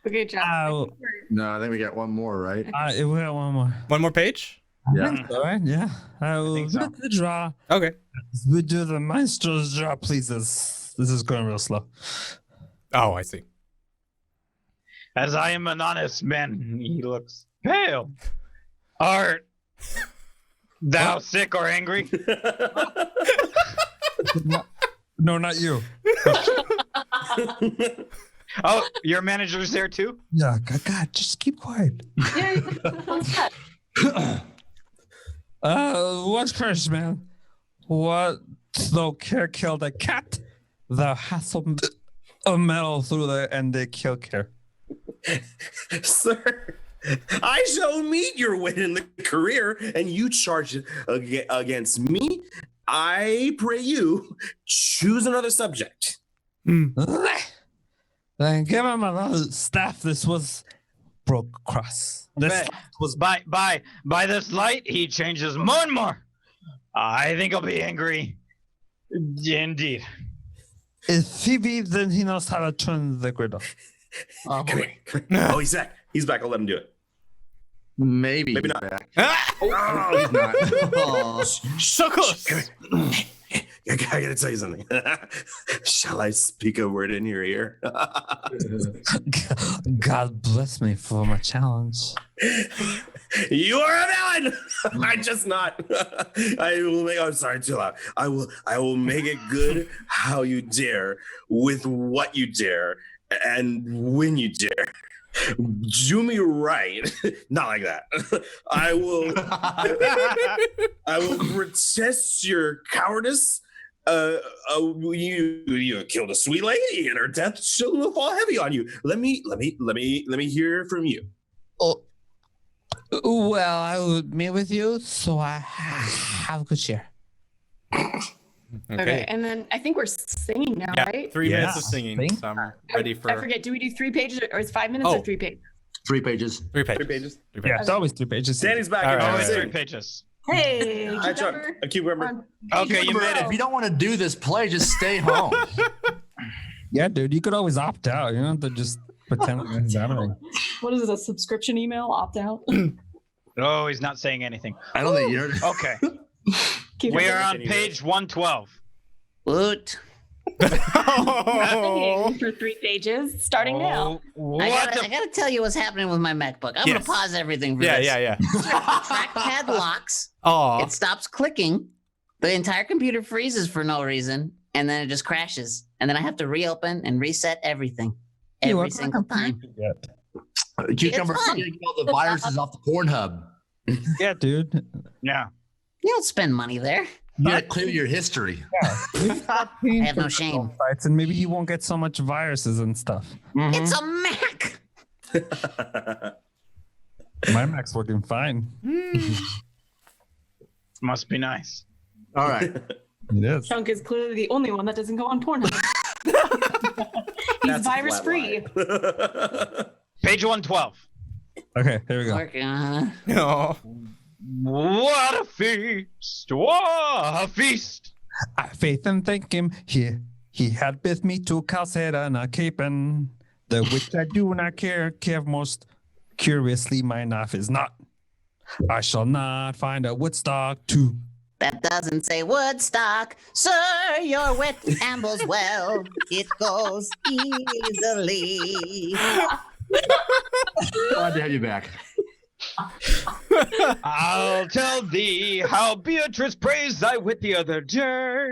Okay, John. No, I think we got one more, right? We got one more. One more page? Yeah. All right, yeah. I will get the draw. Okay. We do the maestro's draw, please. This is going real slow. Oh, I see. As I am an honest man, he looks pale. Art thou sick or angry? No, not you. Oh, your manager's there too? Yeah, God, just keep quiet. What's first, man? What though care killed a cat? Thou hast a metal through there and they kill care. Sir, I shall meet your wit in the career, and you charge it against me. I pray you choose another subject. Then give him another staff. This was broke across. This was by this light, he changes more and more. I think I'll be angry. Indeed. If Phoebe, then he knows how to turn the grid off. Come here. Oh, he's back. He's back. I'll let him do it. Maybe not. Oh, he's not. Oh, so close. I gotta tell you something. Shall I speak a word in your ear? God bless me for my challenge. You are a villain. I'm just not. I will make. I'm sorry, too loud. I will make it good. How you dare, with what you dare, and when you dare. Do me right. Not like that. I will protest your cowardice. You killed a sweet lady, and her death shall fall heavy on you. Let me hear from you. Oh, well, I would meet with you, so I have good cheer. Okay, and then I think we're singing now, Yeah, right? 3 minutes of singing. So I'm ready for. I forget. Do we do 3 pages or is 5 minutes or 3 pages? 3 pages. 3 pages. 3 pages. Yeah, it's always 3 pages. Danny's back. All right, Always all right. 3 pages. Hey, I tried. A cucumber. Okay, you made If it. you don't want to do this play, just stay home. Yeah, dude, you could always opt out. You don't have to just pretend like it's happening. What is this, a subscription email? Opt out? Oh, he's not saying anything. I don't think you're. Okay. We are on page 112. Woot. Singing for 3 pages, starting now. What I the gotta tell you what's happening with my MacBook. I'm Yes. gonna pause everything for Yeah, this. yeah. Trackpad locks. Oh, It stops clicking. The entire computer freezes for no reason, and then it just crashes. And then I have to reopen and reset everything every single time. Cucumber, It's fun. you get all the viruses off the Pornhub. Yeah, dude. Yeah. You don't spend money there. You gotta clear your history. I have no shame. Sites, and maybe you won't get so much viruses and stuff. It's a Mac. My Mac's working fine. Must be nice. All right. It is. Chunk is clearly the only one that doesn't go on Pornhub. He's That's a virus flat free. lie. Page 112. Okay, here we go. Working, no. What a feast! What a feast! I faith and thank him. He had with me 2 cows head and a capon, the which I do not care most. Curiously, my knife is not. I shall not find a Woodstock too. That doesn't say Woodstock. Sir, your wit ambles well. It goes easily. Glad to have you back. I'll tell thee how Beatrice praised thy wit the other day.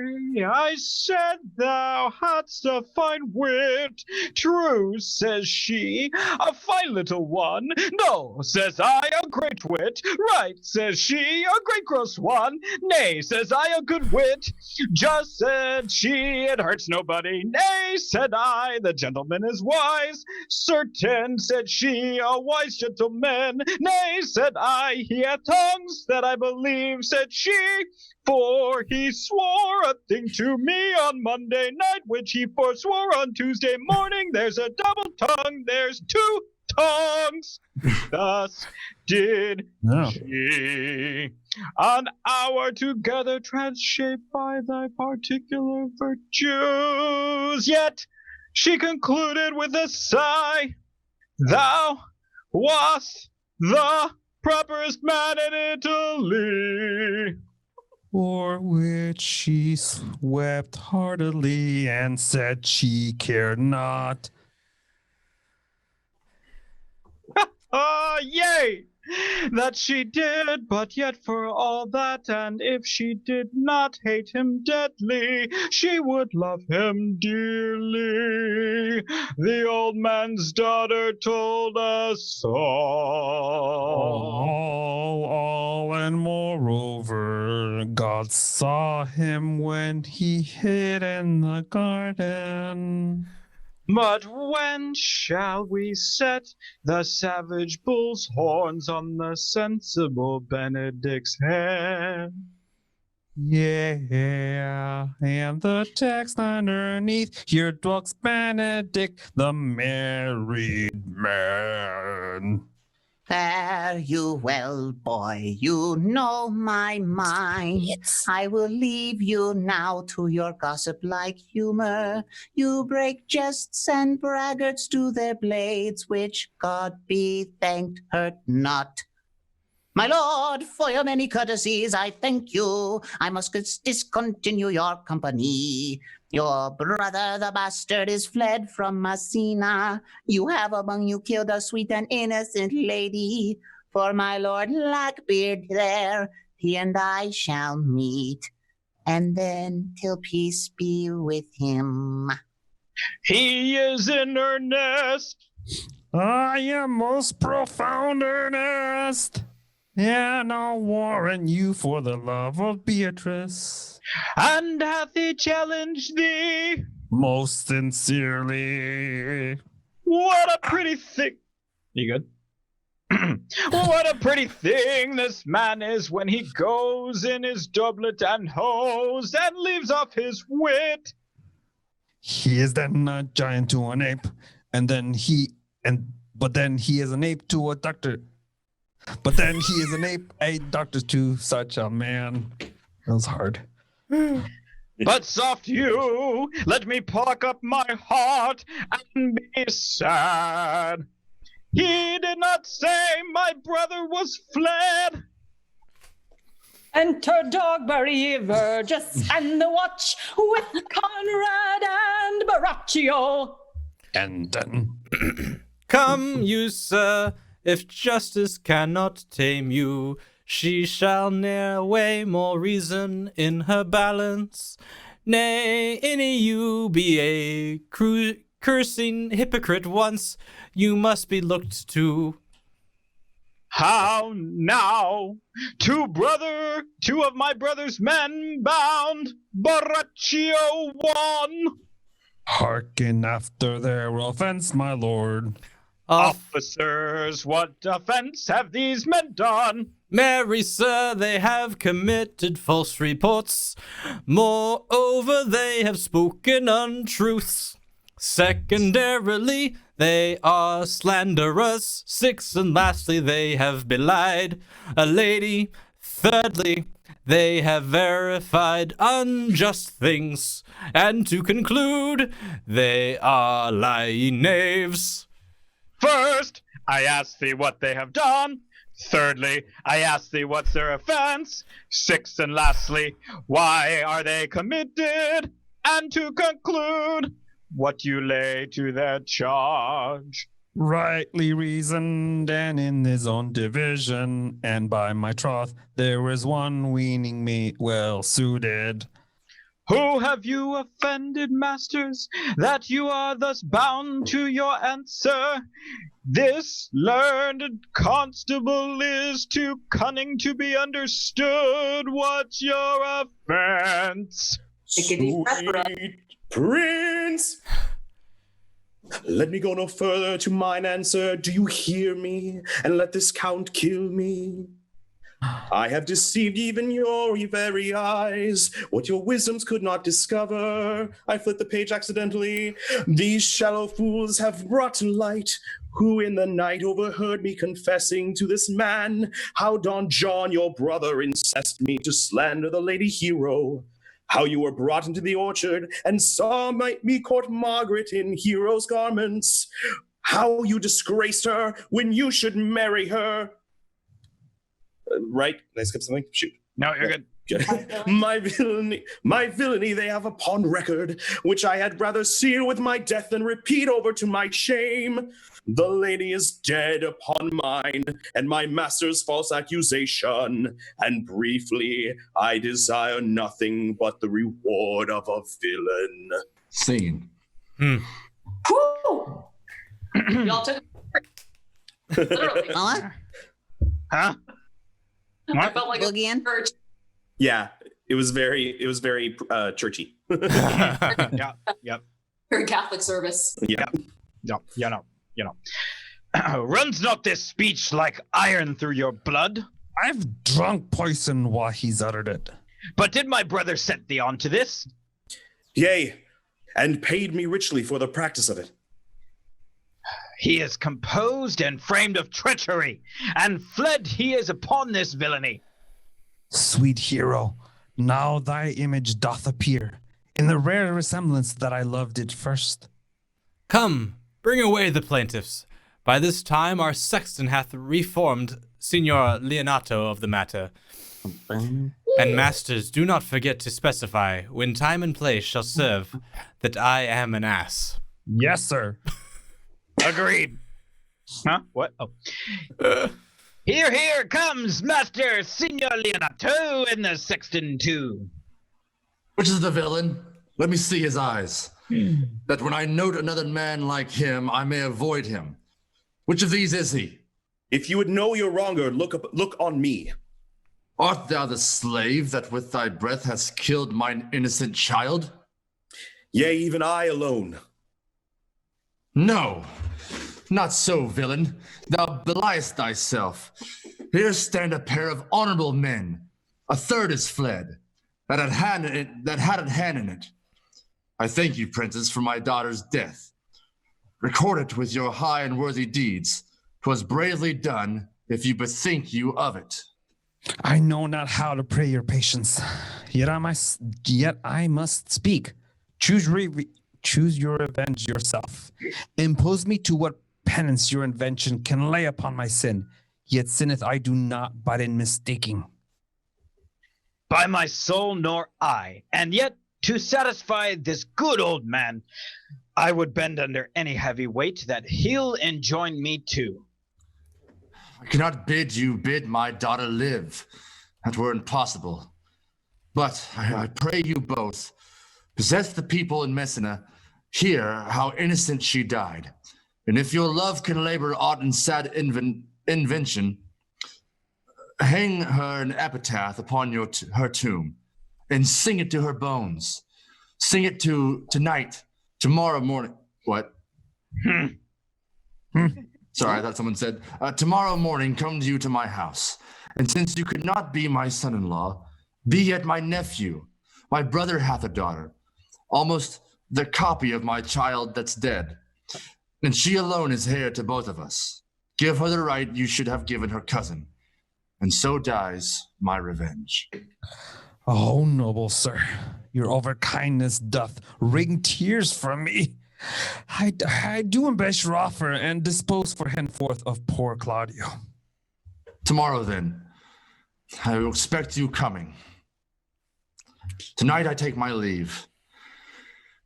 I said thou hadst a fine wit. True, says she, a fine little one. No, says I, a great wit. Right, says she, a great gross one. Nay, says I, a good wit. Just said she, it hurts nobody. Nay, said I, the gentleman is wise. Certain, said she, a wise gentleman. Nay, said I, he hath tongues that I believe, said she, for he swore a thing to me on Monday night, which he forswore on Tuesday morning. There's a double tongue, there's 2 tongues. Thus did she. An hour together transshaped by thy particular virtues. Yet she concluded with a sigh, thou wast the properest man in Italy. For which she wept heartily and said she cared not. Yea, that she did, but yet for all that, and if she did not hate him deadly, she would love him dearly. The old man's daughter told us all, And moreover, God saw him when he hid in the garden. But when shall we set the savage bull's horns on the sensible Benedict's head? Yeah, and the text underneath here dwells Benedict, the married man. Fare you well, boy, you know my mind. I will leave you now to your gossip-like humor. You break jests and braggarts to their blades, which, God be thanked, hurt not. My lord, for your many courtesies, I thank you. I must discontinue your company. Your brother, the bastard, is fled from Messina. You have among you killed a sweet and innocent lady. For my lord Blackbeard there, he and I shall meet. And then till peace be with him. He is in earnest. I am most profound earnest. And I'll warrant you for the love of Beatrice. And hath he challenged thee? Most sincerely. What a pretty thing. You good? What a pretty thing this man is when he goes in his doublet and hose and leaves off his wit. He is then a giant to an ape, but then he is an ape to a doctor. But then he is an ape, a doctor to such a man. That was hard. But soft you, let me pluck up my heart and be sad. He did not say my brother was fled. Enter Dogberry Verges and the watch with Conrad and Baraccio. And then Come, you sir, if justice cannot tame you, she shall ne'er weigh more reason in her balance. Nay, any you be a cursing hypocrite once, you must be looked to. How now? Two of my brother's men bound, Baraccio one. hearken after their offense, my lord. Officers, what offense have these men done? Marry, sir, they have committed false reports. Moreover, they have spoken untruths. Secondarily, they are slanderers. Sixth and lastly, they have belied a lady. Thirdly, they have verified unjust things. And to conclude, they are lying knaves. First, I ask thee what they have done. Thirdly, I ask thee what's their offense. Sixth and lastly, why are they committed? And to conclude, what you lay to their charge. Rightly reasoned and in his own division, and by my troth, there is one weaning me well suited. Who have you offended, masters, that you are thus bound to your answer? This learned constable is too cunning to be understood. What's your offense? Take a deep breath, Brett. Sweet Prince! Let me go no further to mine answer. Do you hear me? And let this count kill me. I have deceived even your very eyes. What your wisdoms could not discover. I flit the page accidentally. These shallow fools have brought to light, who in the night overheard me confessing to this man how Don John, your brother, incensed me to slander the lady hero. How you were brought into the orchard and saw me court Margaret in hero's garments. How you disgraced her when you should marry her. Right? Did I skip something? Shoot. No, you're good. My villainy they have upon record, which I had rather seal with my death than repeat over to my shame. The lady is dead upon mine, and my master's false accusation. And briefly, I desire nothing but the reward of a villain. Scene. Whew. Y'all took literally. What? Huh? I felt like Again? a church. Yeah, it was very churchy. Yeah, yep. Very Catholic service. Yeah. No, you know. Runs not this speech like iron through your blood? I've drunk poison while he's uttered it. But did my brother set thee on to this? Yea, and paid me richly for the practice of it. He is composed and framed of treachery, and fled he is upon this villainy. Sweet hero, now thy image doth appear, in the rare resemblance that I loved it first. Come, bring away the plaintiffs. By this time our sexton hath reformed Signor Leonato of the matter. And masters, do not forget to specify, when time and place shall serve, that I am an ass. Yes, sir. Agreed. Huh? What? Oh. Here comes Master Signor Leonato and the sexton too. Which is the villain? Let me see his eyes. That when I note another man like him, I may avoid him. Which of these is he? If you would know your wronger, look on me. Art thou the slave that with thy breath hast killed mine innocent child? Yea, even I alone. No, not so, villain. Thou beliest thyself. Here stand a pair of honorable men. A third is fled, that had a hand in it. I thank you, princess, for my daughter's death. Record it with your high and worthy deeds. 'Twas bravely done, if you bethink you of it. I know not how to pray your patience, yet I must speak. Choose your revenge yourself. Impose me to what penance your invention can lay upon my sin. Yet sinneth I do not, but in mistaking. By my soul, nor I. And yet, to satisfy this good old man, I would bend under any heavy weight that he'll enjoin me to. I cannot bid you bid my daughter live. That were impossible. But I pray you both, possess the people in Messina, hear how innocent she died. And if your love can labor aught in sad invention, hang her an epitaph upon her tomb, and sing it to her bones. Sing it tonight, tomorrow morning. What? Sorry, I thought someone said, tomorrow morning come you to my house. And since you could not be my son-in-law, be yet my nephew. My brother hath a daughter, almost the copy of my child that's dead. And she alone is heir to both of us. Give her the right you should have given her cousin. And so dies my revenge. Oh, noble sir, your overkindness doth wring tears from me. I do embellish your offer and dispose for henceforth of poor Claudio. Tomorrow then, I will expect you coming. Tonight I take my leave.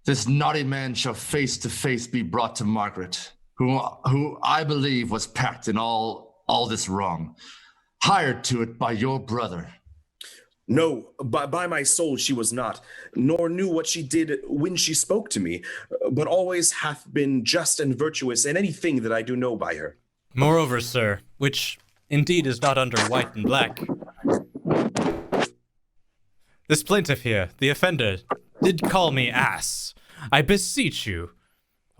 This naughty man shall face to face be brought to Margaret, who I believe was packed in all this wrong, hired to it by your brother. No, by my soul she was not, nor knew what she did when she spoke to me, but always hath been just and virtuous in anything that I do know by her. Moreover, sir, which indeed is not under white and black, this plaintiff here, the offender, did call me ass. I beseech you.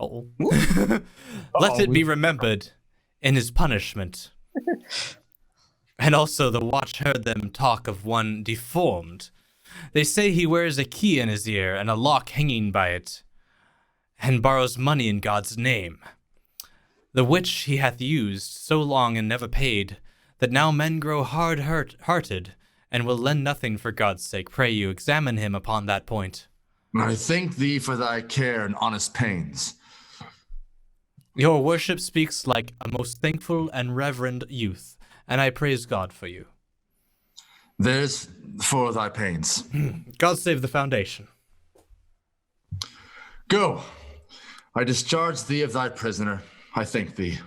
Oh. Let it be remembered in his punishment. And also the watch heard them talk of one deformed. They say he wears a key in his ear and a lock hanging by it, and borrows money in God's name, the which he hath used so long and never paid, that now men grow hard-hearted, and will lend nothing for God's sake. Pray you, examine him upon that point. I thank thee for thy care and honest pains. Your worship speaks like a most thankful and reverend youth, and I praise God for you. There's for thy pains. God save the Foundation. Go. I discharge thee of thy prisoner. I thank thee.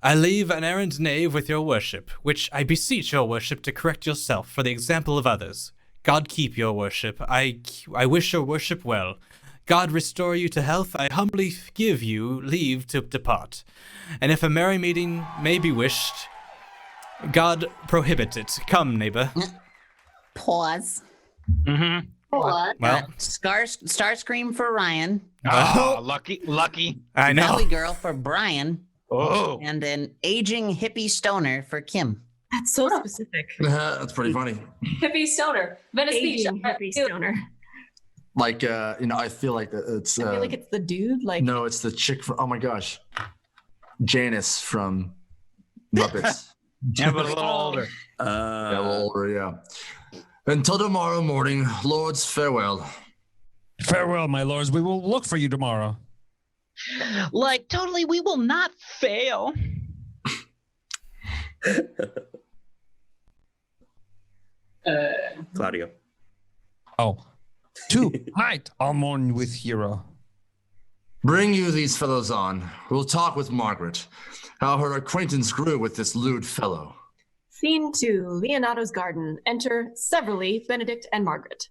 I leave an errand knave with your worship, which I beseech your worship to correct yourself for the example of others. God keep your worship. I wish your worship well. God restore you to health. I humbly give you leave to depart. And if a merry meeting may be wished, God prohibit it. Come, neighbor. Pause. Mm-hmm. What? Well, Starscream for Ryan. Oh, lucky. I know. Valley Girl for Brian. Oh. And an aging hippie stoner for Kim. That's so specific. That's pretty funny. Hippie stoner. Venice Beach. Aging hippie stoner. Like, I feel like it's. I feel like it's the dude. Like No, it's the chick from. Oh my gosh, Janice from Muppets. Yeah, but a little older. Yeah, a little older. Yeah. Until tomorrow morning, lords, farewell. Farewell, my lords. We will look for you tomorrow. Like, totally, we will not fail. Claudio. Oh. Tonight, I'll mourn with Hero. Bring you these fellows on. We'll talk with Margaret. How her acquaintance grew with this lewd fellow. Scene 2, Leonato's garden. Enter severally Benedict and Margaret.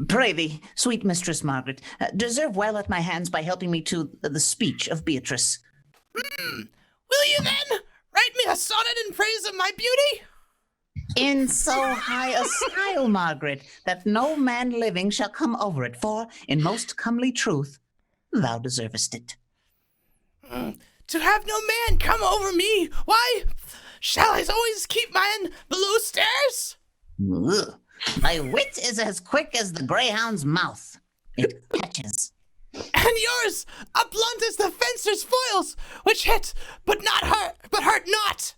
Pray thee, sweet Mistress Margaret, deserve well at my hands by helping me to the speech of Beatrice. Will you then write me a sonnet in praise of my beauty? In so high a style, Margaret, that no man living shall come over it, for, in most comely truth, thou deservest it. To have no man come over me, why, shall I always keep mine below stairs? Ugh. My wit is as quick as the greyhound's mouth. It catches. And yours, a blunt as the fencer's foils, which hit, but hurt not.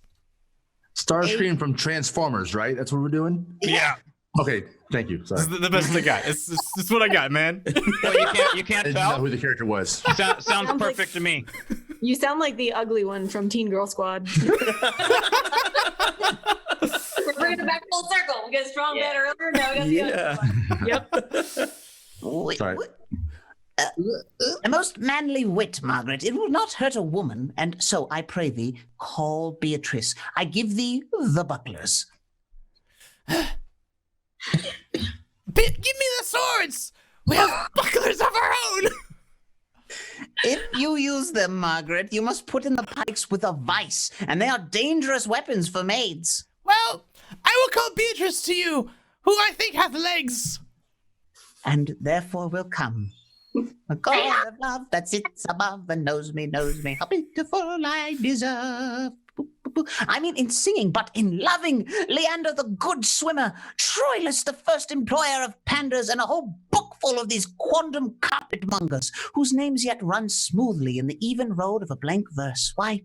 Starscream from Transformers, right? That's what we're doing? Yeah. Okay, thank you. Sorry. This is the best I got. It's what I got, man. Well, you can't I didn't know tell. who the character was. Sounds perfect to me. You sound like the ugly one from Teen Girl Squad. We're bringing it back full circle. We got strong bad earlier. Now we got the other one. Yep. Wait, Sorry. a most manly wit, Margaret. It will not hurt a woman, and so I pray thee, call Beatrice. I give thee the bucklers. Give me the swords. We have bucklers of our own. If you use them, Margaret, you must put in the pikes with a vice, and they are dangerous weapons for maids. Well, I will call Beatrice to you, who I think hath legs. And therefore will come. A god of love that sits above and knows me, how beautiful I deserve. I mean in singing, but in loving. Leander the good swimmer, Troilus the first employer of panders, and a whole book full of these quondam carpetmongers, whose names yet run smoothly in the even road of a blank verse. Why,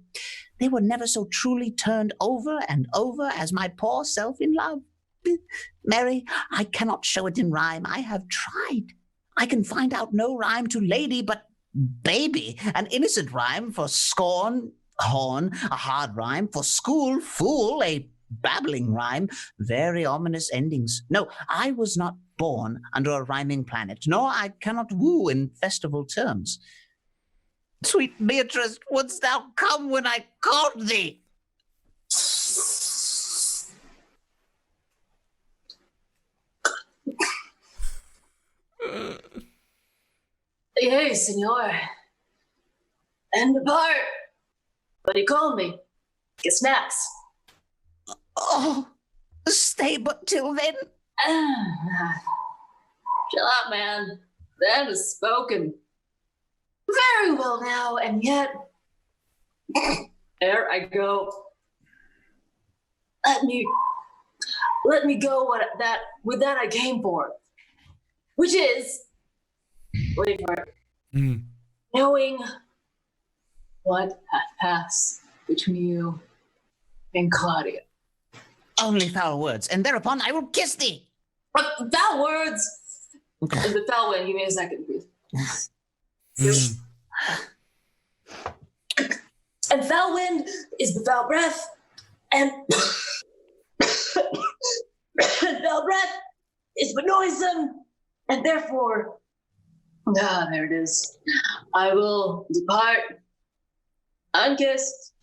they were never so truly turned over and over as my poor self in love. Mary, I cannot show it in rhyme. I have tried. I can find out no rhyme to lady but baby, an innocent rhyme for scorn, horn, a hard rhyme for school, fool, a babbling rhyme, very ominous endings. No, I was not born under a rhyming planet, nor I cannot woo in festival terms. Sweet Beatrice, wouldst thou come when I called thee? Yea, senor. And depart. But he called me. Get snacks. Oh, stay but till then. Chill out, man. That is spoken. Very well now, and yet. There I go. Let me go with that I came for. Which is, wait for it, knowing what hath passed between you and Claudia. Only foul words, and thereupon I will kiss thee. Foul words! Okay. The foul wind, give me a second, please. And foul wind is the foul breath, and foul breath is but noisome, and therefore, there it is. I will depart unkissed.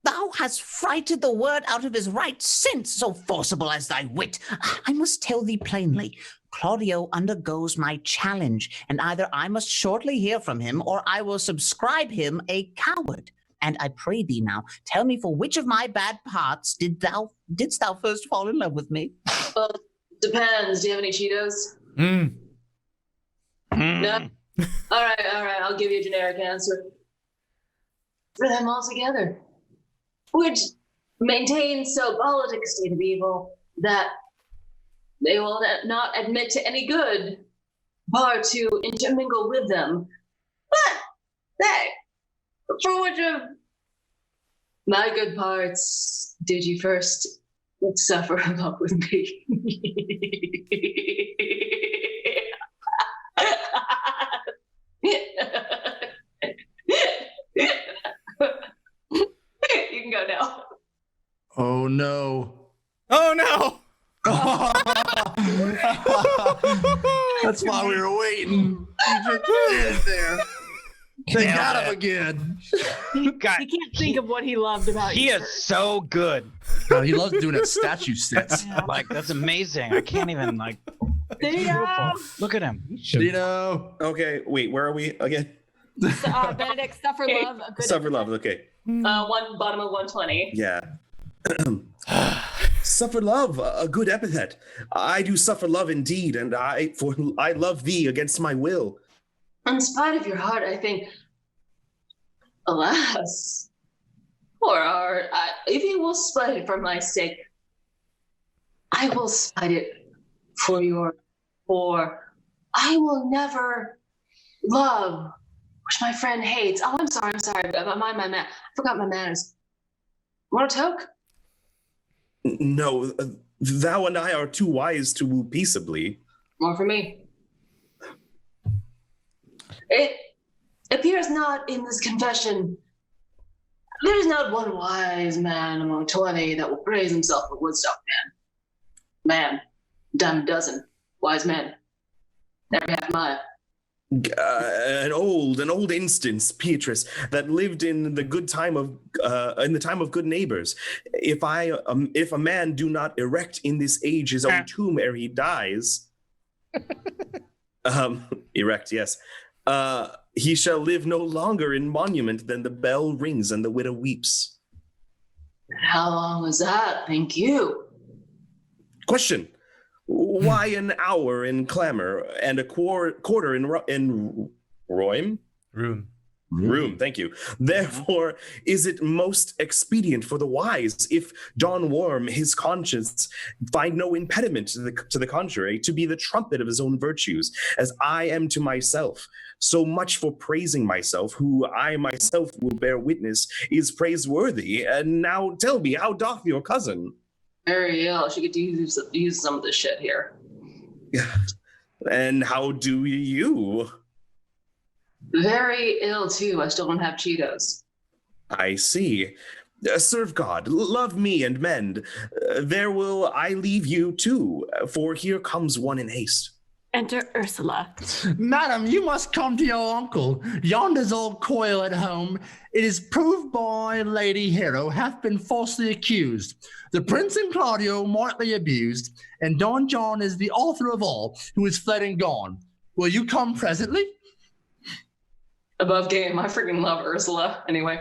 Thou hast frighted the word out of his right sense, so forcible as thy wit. I must tell thee plainly, Claudio undergoes my challenge, and either I must shortly hear from him, or I will subscribe him a coward. And I pray thee now, tell me for which of my bad parts didst thou first fall in love with me? Well, depends. Do you have any Cheetos? No? All right. I'll give you a generic answer. For them all together. Which maintain so politic a state of evil that they will not admit to any good bar to intermingle with them. But hey, for which of my good parts did you first suffer along with me? You can go now. Oh no. Oh no! That's why we were waiting. He just did it there. They got him again. He can't think of what he loved about He you. is so good. God, he loves doing that statue sets. Like, that's amazing. I can't even, like, Yeah. look at him. Dino. Okay, wait, where are we again? Benedict, suffer love. A good Suffer love, okay. One bottom of 120. Yeah. Suffer love, a good epithet. I do suffer love indeed, and I love thee against my will. In spite of your heart, I think, alas, poor heart, if you will spite it for my sake, I will spite it for your, for I will never love, which my friend hates. Oh, I'm sorry, I forgot my manners. Want a toke? No, thou and I are too wise to woo peaceably. More for me. It appears not in this confession. There is not one wise man among 20 that will praise himself a Woodstock man. Dime a dozen wise men. Every half mile. An old instance, Beatrice, that lived in the good time of in the time of good neighbors. If a man do not erect in this age his own tomb ere he dies, erect, yes. He shall live no longer in monument than the bell rings and the widow weeps. How long was that? Thank you. Question. Why an hour in clamor and a quarter in roim? Room, thank you. Therefore, is it most expedient for the wise, if Don Worm, his conscience, find no impediment to the contrary, to be the trumpet of his own virtues, as I am to myself. So much for praising myself, who I myself will bear witness is praiseworthy. And now tell me, how doth your cousin? Very ill. She could use some of this shit here. And how do you? Very ill too. I still don't have Cheetos. I see. Serve God, love me and mend. There will I leave you too, for here comes one in haste. Enter Ursula. Madam, you must come to your uncle. Yonder's old coil at home. It is proved by Lady Hero hath been falsely accused. The prince and Claudio mortally abused, and Don John is the author of all, who is fled and gone. Will you come presently? Above game. I freaking love Ursula. Anyway.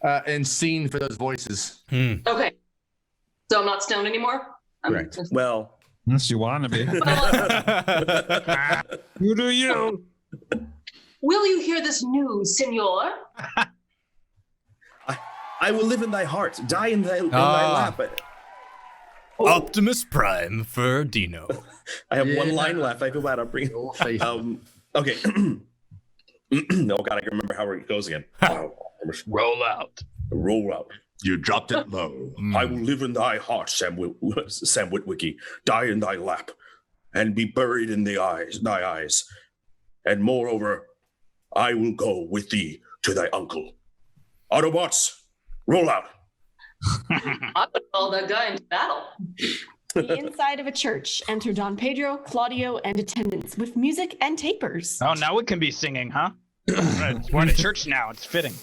And scene for those voices. Okay. So I'm not stoned anymore? Correct. Well, unless you want to be. You do you. Will you hear this news, senor? I will live in thy heart, die in thy lap. Optimus Prime for Dino. I have one line left. I feel bad. I'm bringing. Okay. Oh God, I can remember how it goes again. Roll out. Roll out. You dropped it low. I will live in thy heart, Sam Witwicky, die in thy lap, and be buried in thy eyes. And moreover, I will go with thee to thy uncle. Autobots, roll out. I put all that guy into battle. The inside of a church. Enter Don Pedro, Claudio, and attendants with music and tapers. Oh, now we can be singing, huh? Right, we're in a church now. It's fitting.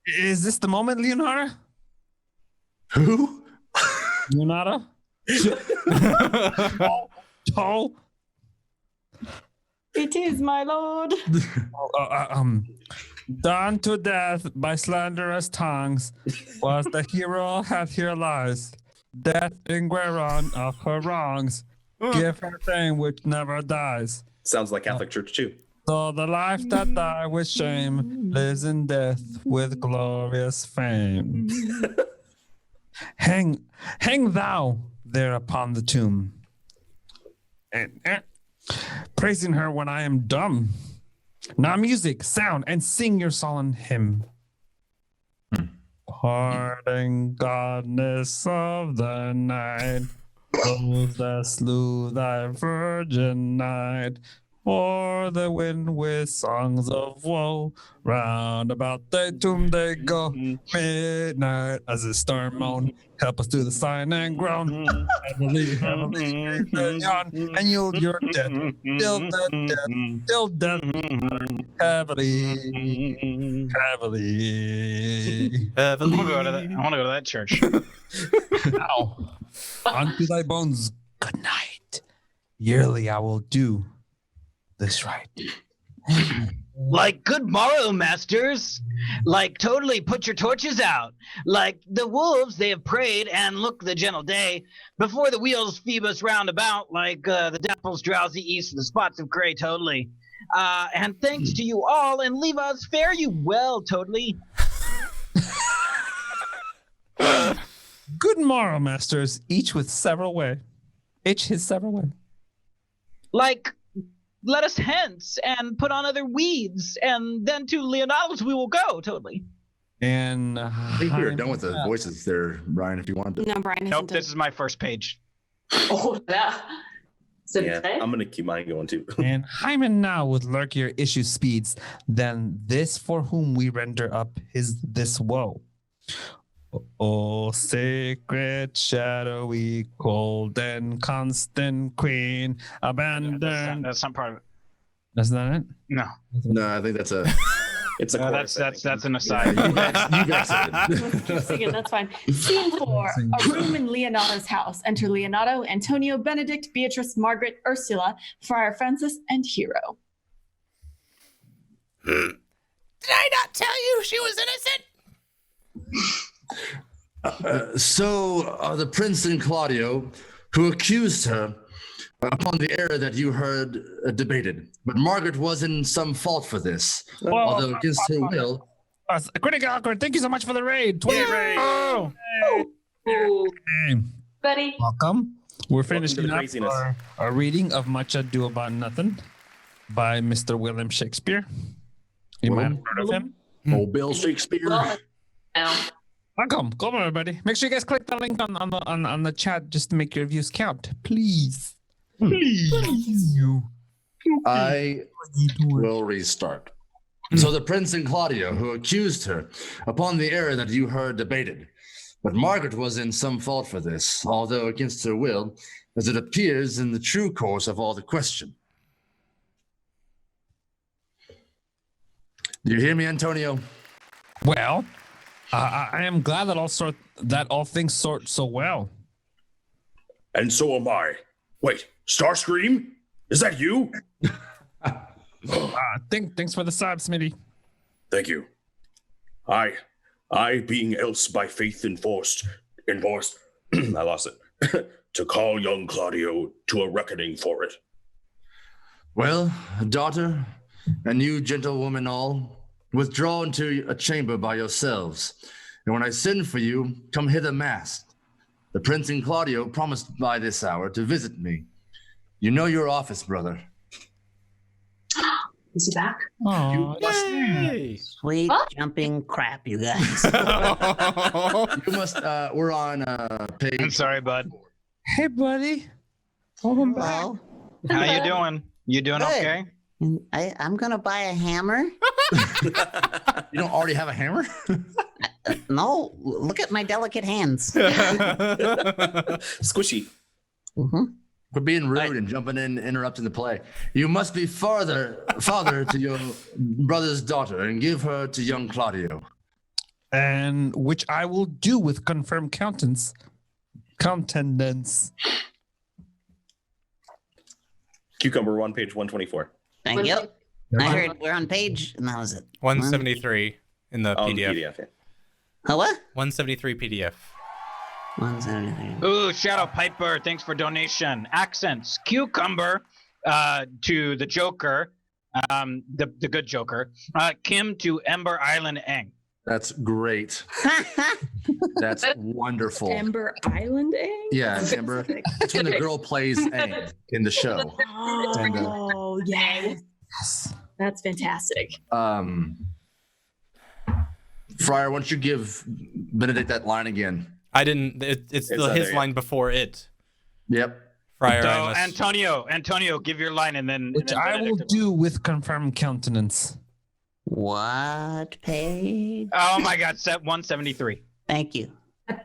Is this the moment, Leonardo? Who? Leonardo? Tall. It is, my lord. Done to death by slanderous tongues was the hero hath here lies. Death in Gueron of her wrongs. Give her fame which never dies. Sounds like Catholic Church too. So the life that died with shame lives in death with glorious fame. Hang thou there upon the tomb, and praising her when I am dumb. Now music, sound, and sing your solemn hymn. Pardon, goddess of the night, those that slew thy virgin night. For the wind with songs of woe, round about thy tomb they go. Midnight as the storm moan, help us to the sign and groan. Heavily, heavily, yawn, and yield your death, till the death, till death, heavily, heavily. I want to go to that church. Now, unto thy bones, good night. Yearly I will do this right. Like good morrow, masters. Like totally put your torches out. Like the wolves, they have prayed, and look the gentle day. Before the wheels Phoebus round about, like the dapples drowsy east, the spots of gray, totally. And thanks to you all, and leave us fare you well, totally. Good morrow, masters, each with several way. Each his several way. Like, let us hence and put on other weeds, and then to Leonardo's we will go, totally. And I think we were done with the voices there, Ryan, if you want to. No, Brian. Nope, this is my first page. Oh, yeah. So Yeah, I'm gonna keep mine going too. And Hymen now with lurkier issue speeds than this for whom we render up his this woe. Oh, sacred, shadowy, cold, and constant queen, abandoned. That's not part of it. That's not it? No. No, I think that's a. It's a chorus, that's an aside. You guys said it. Keep singing, that's fine. Scene 4, a room in Leonato's house. Enter Leonato, Antonio, Benedict, Beatrice, Margaret, Ursula, Friar Francis, and Hero. Did I not tell you she was innocent? So the prince and Claudio, who accused her upon the error that you heard debated, but Margaret was in some fault for this, although against her will. Critic Awkward, thank you so much for the raid. 20 raid. Oh. Hey. Betty. Welcome. We're finishing up craziness. our reading of Much Ado About Nothing by Mr. William Shakespeare. You might have heard of him. Oh, Bill Shakespeare. Well, now. Welcome, everybody. Make sure you guys click the link on the chat just to make your views count, please. Please. I will restart. So the prince and Claudio, who accused her upon the error that you heard debated, but Margaret was in some fault for this, although against her will, as it appears in the true course of all the question. Do you hear me, Antonio? Well, I am glad that all things sort so well. And so am I. Wait, Starscream? Is that you? Thanks for the sub, Smitty. Thank you. I being else by faith enforced, I lost it, to call young Claudio to a reckoning for it. Well, daughter, and you gentlewomen all, withdraw into a chamber by yourselves, and when I send for you, come hither masked. The prince and Claudio promised by this hour to visit me. You know your office, brother. Is he back? Oh, Sweet jumping crap, you guys. You must, we're on page. I'm sorry, bud. hey, buddy. Welcome back. Well, How you doing? You doing Good. okay? I'm gonna buy a hammer. You don't already have a hammer? No, look at my delicate hands. Squishy. Mm-hmm. Quit being rude and jumping in, interrupting the play. You must be father to your brother's daughter and give her to young Claudio. And which I will do with confirmed countenance. Cucumber, we're on page 124. Thank you. I heard we're on page, and that was it. 173 in the Oh, PDF. PDF, yeah. Oh, what? 173 PDF. 173. Ooh, Shadow Piper, thanks for donation. Accents, Cucumber to the Joker. the good Joker, Kim to Ember Island Eng. That's great. That's wonderful. Ember Island egg? Yeah, Ember. It's when the girl plays Aang in the show. Oh, yes. That's fantastic. Friar, why don't you give Benedict that line again? I didn't. It's his line before it. Yep. Friar. So Antonio, give your line and then. Which I will do with confirmed countenance. What page? Oh my God, set 173. Thank you.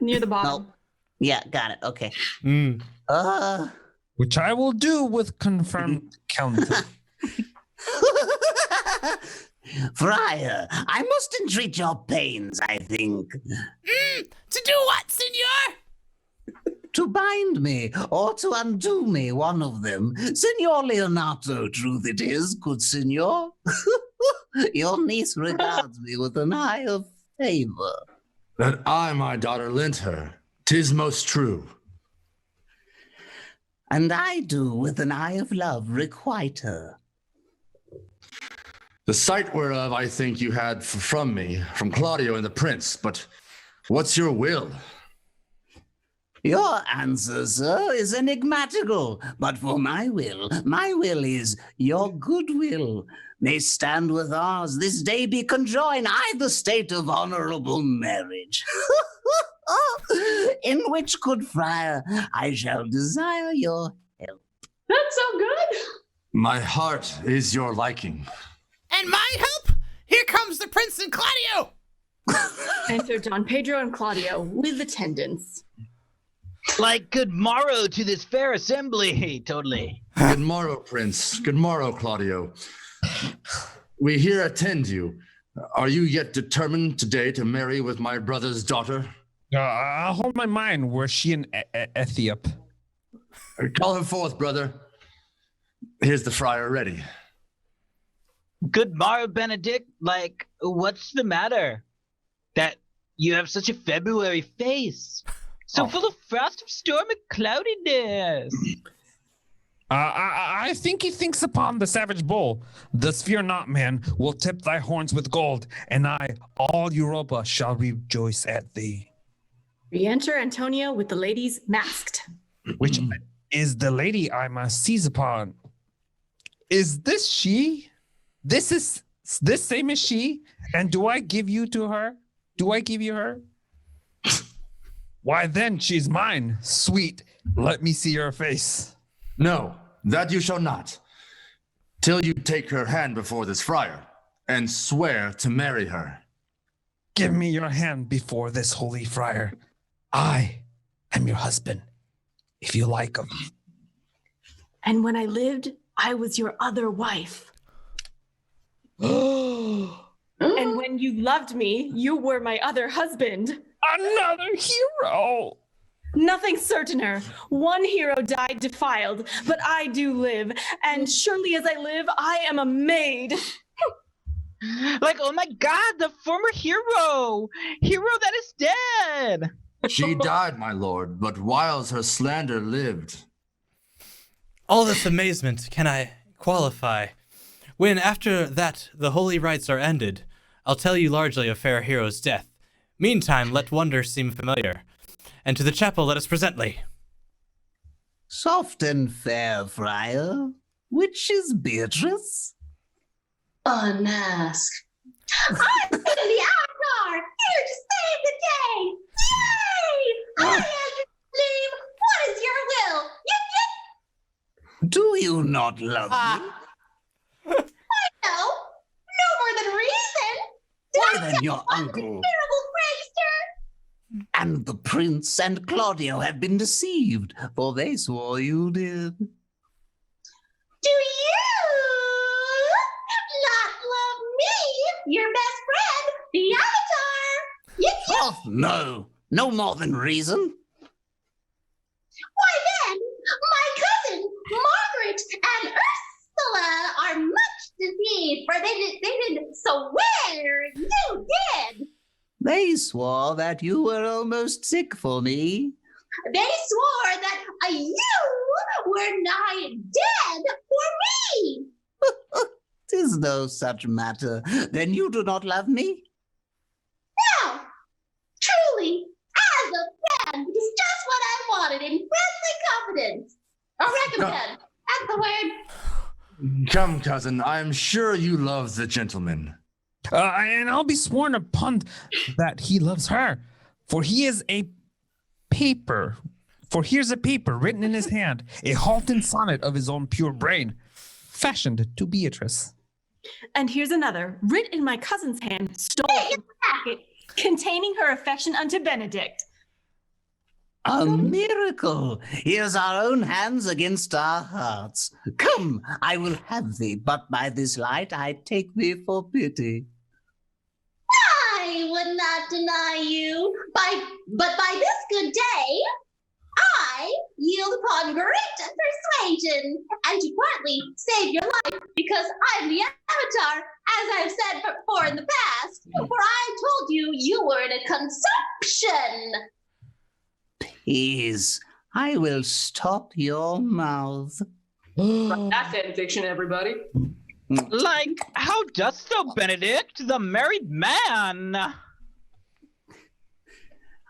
Near the bottom. No. Yeah, got it. Okay. Which I will do with confirmed countenance. Friar, I must entreat your pains, I think. To do what, senor? To bind me or to undo me, one of them. Senor Leonato, truth it is, good senor. Your niece regards me with an eye of favor. That I, my daughter, lent her. 'Tis most true. And I do with an eye of love requite her. The sight whereof I think you had from me, from Claudio and the prince, but what's your will? Your answer, sir, is enigmatical, but for my will is your goodwill. May stand with ours, this day be conjoined, the state of honorable marriage. In which, good friar, I shall desire your help. That's so good. My heart is your liking. And my help? Here comes the prince and Claudio. Enter Don Pedro and Claudio with attendants. Like good morrow to this fair assembly. Totally. Good morrow, prince. Good morrow, Claudio. We here attend you. Are you yet determined today to marry with my brother's daughter? I'll hold my mind. Were she an Ethiop? Call her forth, brother. Here's the friar ready. Good morrow, Benedict. Like, what's the matter? That you have such a February face. So full of frost, storm, and cloudiness. I think he thinks upon the savage bull. Thus fear not, man. Will tip thy horns with gold, and I, all Europa, shall rejoice at thee. Re-enter Antonio with the ladies masked. Which is the lady I must seize upon? Is this she? This same as she? And do I give you to her? Do I give you her? Why then she's mine. Sweet, let me see your face. No, that you shall not. Till you take her hand before this friar and swear to marry her. Give me your hand before this holy friar. I am your husband, if you like of me. And when I lived, I was your other wife. And when you loved me, you were my other husband. Another hero! Nothing certainer. One hero died defiled, but I do live, and surely as I live, I am a maid. Like, oh my God, the former hero that is dead. She died, my lord, but whiles her slander lived. All this amazement can I qualify, when after that the holy rites are ended, I'll tell you largely of fair hero's death. Meantime, let wonder seem familiar, and to the chapel let us presently. Soft and fair, friar. Which is Beatrice? Unmask. I'm the Avatar, here to save the day. Yay! I am your name. What is your will? Yip, yip. Do you not love me? I know. No more than reason. Why then your uncle Terrible prankster. and the prince and Claudio have been deceived, for they swore you did. Do you not love me, your best friend, the Avatar? Yip, yip. Oh, no more than reason. Why then, my cousin Margaret and Ursula are much deceived, for they didn't swear you did. They swore that you were almost sick for me. They swore that you were nigh dead for me. is no such matter. Then you do not love me? No, truly, as a friend, which is just what I wanted in friendly confidence. A recompense. That's the word. Come, cousin, I am sure you love the gentleman. And I'll be sworn upon that he loves her, for here's a paper written in his hand, a halting sonnet of his own pure brain, fashioned to Beatrice. And here's another, writ in my cousin's hand, stolen from her pocket, containing her affection unto Benedict. A miracle! Here's our own hands against our hearts. Come, I will have thee, but by this light I take thee for pity. I would not deny you, but by this good day, I yield upon great persuasion, and to partly save your life, because I'm the Avatar, as I've said before in the past, for I told you you were in a consumption. Please, I will stop your mouth. That fan fiction, everybody. Like, how dost thou, Benedict, the married man?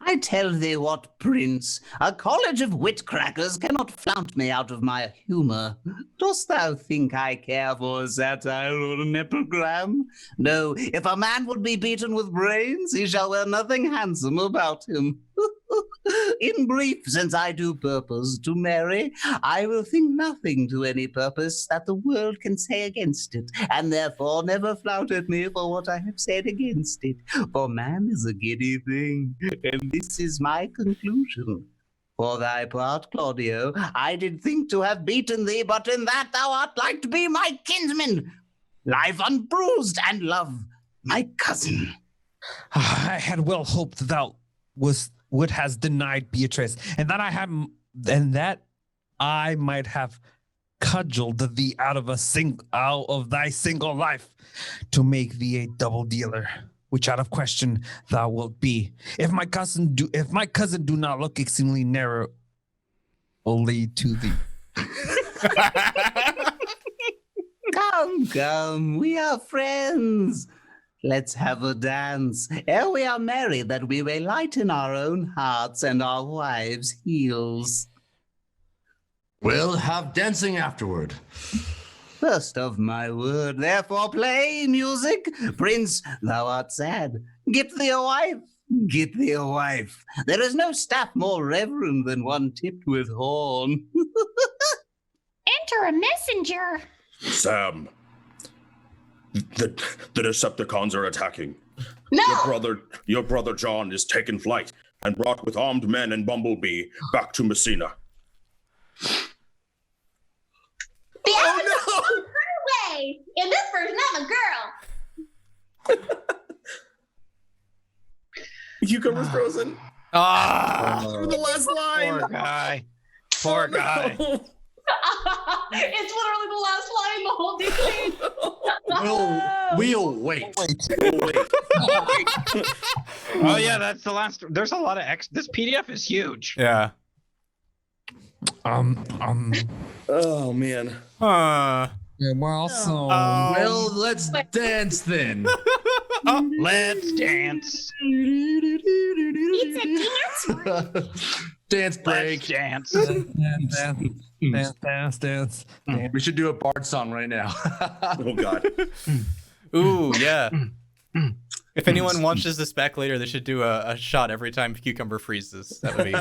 I tell thee what, Prince, a college of witcrackers cannot flaunt me out of my humor. Dost thou think I care for a satire or an epigram? No, if a man would be beaten with brains, he shall wear nothing handsome about him. In brief, since I do purpose to marry, I will think nothing to any purpose that the world can say against it, and therefore never flout at me for what I have said against it. For man is a giddy thing, and this is my conclusion. For thy part, Claudio, I did think to have beaten thee, but in that thou art like to be my kinsman, life unbruised, and love my cousin. I had well hoped thou would has denied Beatrice, and that I might have cudgeled thee out of thy single life to make thee a double dealer, which out of question thou wilt be. If my cousin do not look exceedingly narrow, only to thee. Come, we are friends. Let's have a dance, ere we are married, that we may lighten our own hearts and our wives' heels. We'll have dancing afterward. First of my word, therefore play music. Prince, thou art sad. Get thee a wife. Get thee a wife. There is no staff more reverend than one tipped with horn. Enter a messenger. Sam, the Decepticons are attacking. No! Your brother John is taken flight and brought with armed men and Bumblebee back to Messina. The Avatar run away! In this version, I'm a girl. Cucumber's frozen. Ah! The last line. Poor guy. Poor guy. It's literally the last line in the whole DC. We'll wait. Oh yeah, that's the last. There's a lot of This PDF is huge. Yeah. Oh man. Yeah, well, so Well, let's dance then. Let's dance. It's a dance. Dance break. Let's dance. dance. We should do a Bard song right now. Oh god. Ooh, yeah. If anyone watches this back later, they should do a shot every time Cucumber freezes. That would be.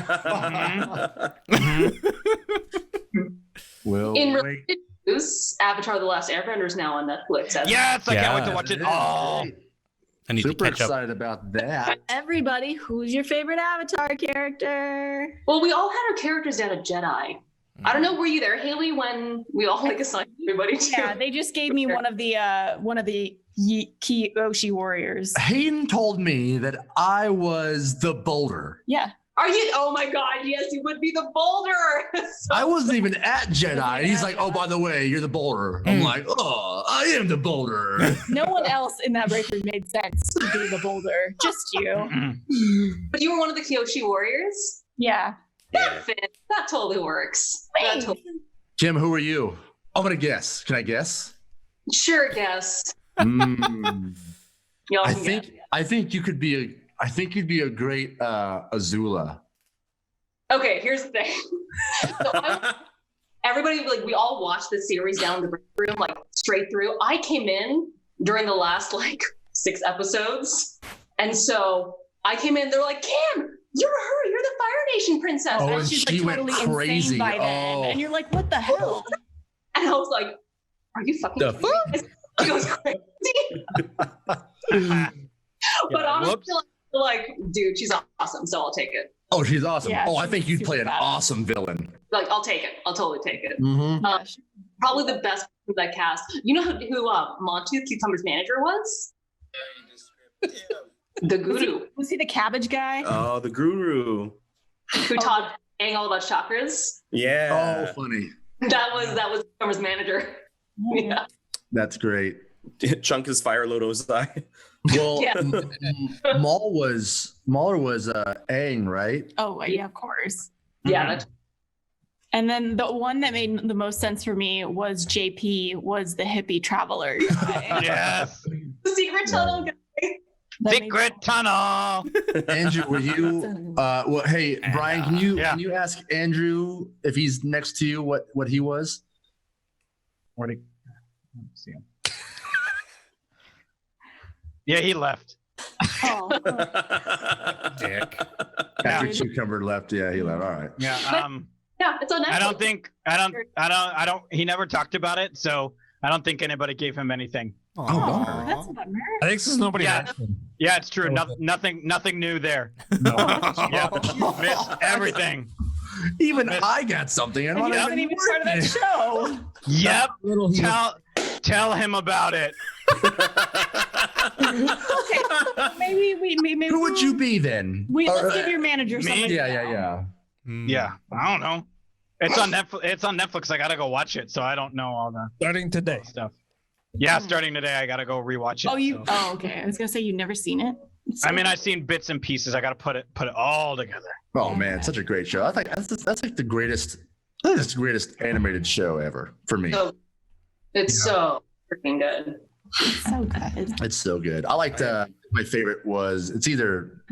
We'll In wait. related news, Avatar: The Last Airbender is now on Netflix. Yes, I can't wait to watch it. Oh, I need Super to catch up. excited about that. Everybody, who's your favorite Avatar character? Well, we all had our characters down at Jedi. I don't know, were you there, Haley, when we all like assigned everybody to? Yeah, they just gave me one of the Kyoshi warriors. Hayden told me that I was the boulder. Yeah. Are you? Oh my God! Yes, you would be the boulder. I wasn't even at Jedi. And he's like, "Oh, by the way, you're the boulder." I'm like, "Oh, I am the boulder." No one else in that breakthrough made sense to be the boulder. Just you. But you were one of the Kyoshi warriors. Yeah. That fits. That totally works. That totally- Jim, who are you? I'm gonna guess. Can I guess? Sure, guess. Mm. Y'all I can think guess. I think you could be a great Azula. Okay, here's the thing. Everybody, like, we all watched the series down the room, like, straight through. I came in during the last, like, 6 episodes. And so I came in, they're like, Cam, you're her. You're the Fire Nation princess. Oh, And and she's she went totally crazy. insane by then. Oh. And you're like, what the hell? And I was like, are you fucking The kidding me? She goes crazy. But honestly, like, dude, she's awesome, so I'll take it. Oh, she's awesome. Yeah, I she's think you'd super play an badass. awesome villain. Like, I'll take it. I'll totally take it. Mm-hmm. Probably the best of that cast. You know who Montu, Cucumber's manager, was? The guru. Was he the cabbage guy? Oh, the guru. Who taught Aang all about chakras. Yeah. Oh, funny. That was Cucumber's manager. Yeah. That's great. Chunk is Fire Lord Ozai. Well, Yeah. Mahler was Aang, right? Oh, yeah, of course. Yeah. That's, And then the one that made the most sense for me was JP, was the hippie traveler guy. Yes. the secret tunnel guy. That made- Secret tunnel. Andrew, were you? Well, hey, Brian, can you ask Andrew if he's next to you what he was? Where'd he? Let's see him. Yeah, he left. Oh, Dick. After Cucumber left, yeah, he left. All right. Yeah. Yeah, it's on Netflix. I don't. He never talked about it, so I don't think anybody gave him anything. Aw. that's a bummer. I think since nobody Yeah. asked him. Yeah, it's true. Nothing new there. Yeah, missed everything. Even I got something. I'm And not he wasn't even part of that show. Yep. Little he Tell him about it. Okay, maybe Who would you be then? let's give your manager Me? something. Yeah. Yeah, I don't know. It's on Netflix. It's on Netflix. I gotta go watch it, so I don't know all the starting today. stuff. Yeah, starting today, I gotta go rewatch it. Oh, you? so. Oh, okay. I was gonna say you've never seen it. I mean, I've seen bits and pieces. I gotta put it all together. Oh man, such a great show. I think that's like the greatest. I think it's the greatest animated show ever for me. So, it's so freaking good. It's so good. It's so good. I liked my favorite was it's either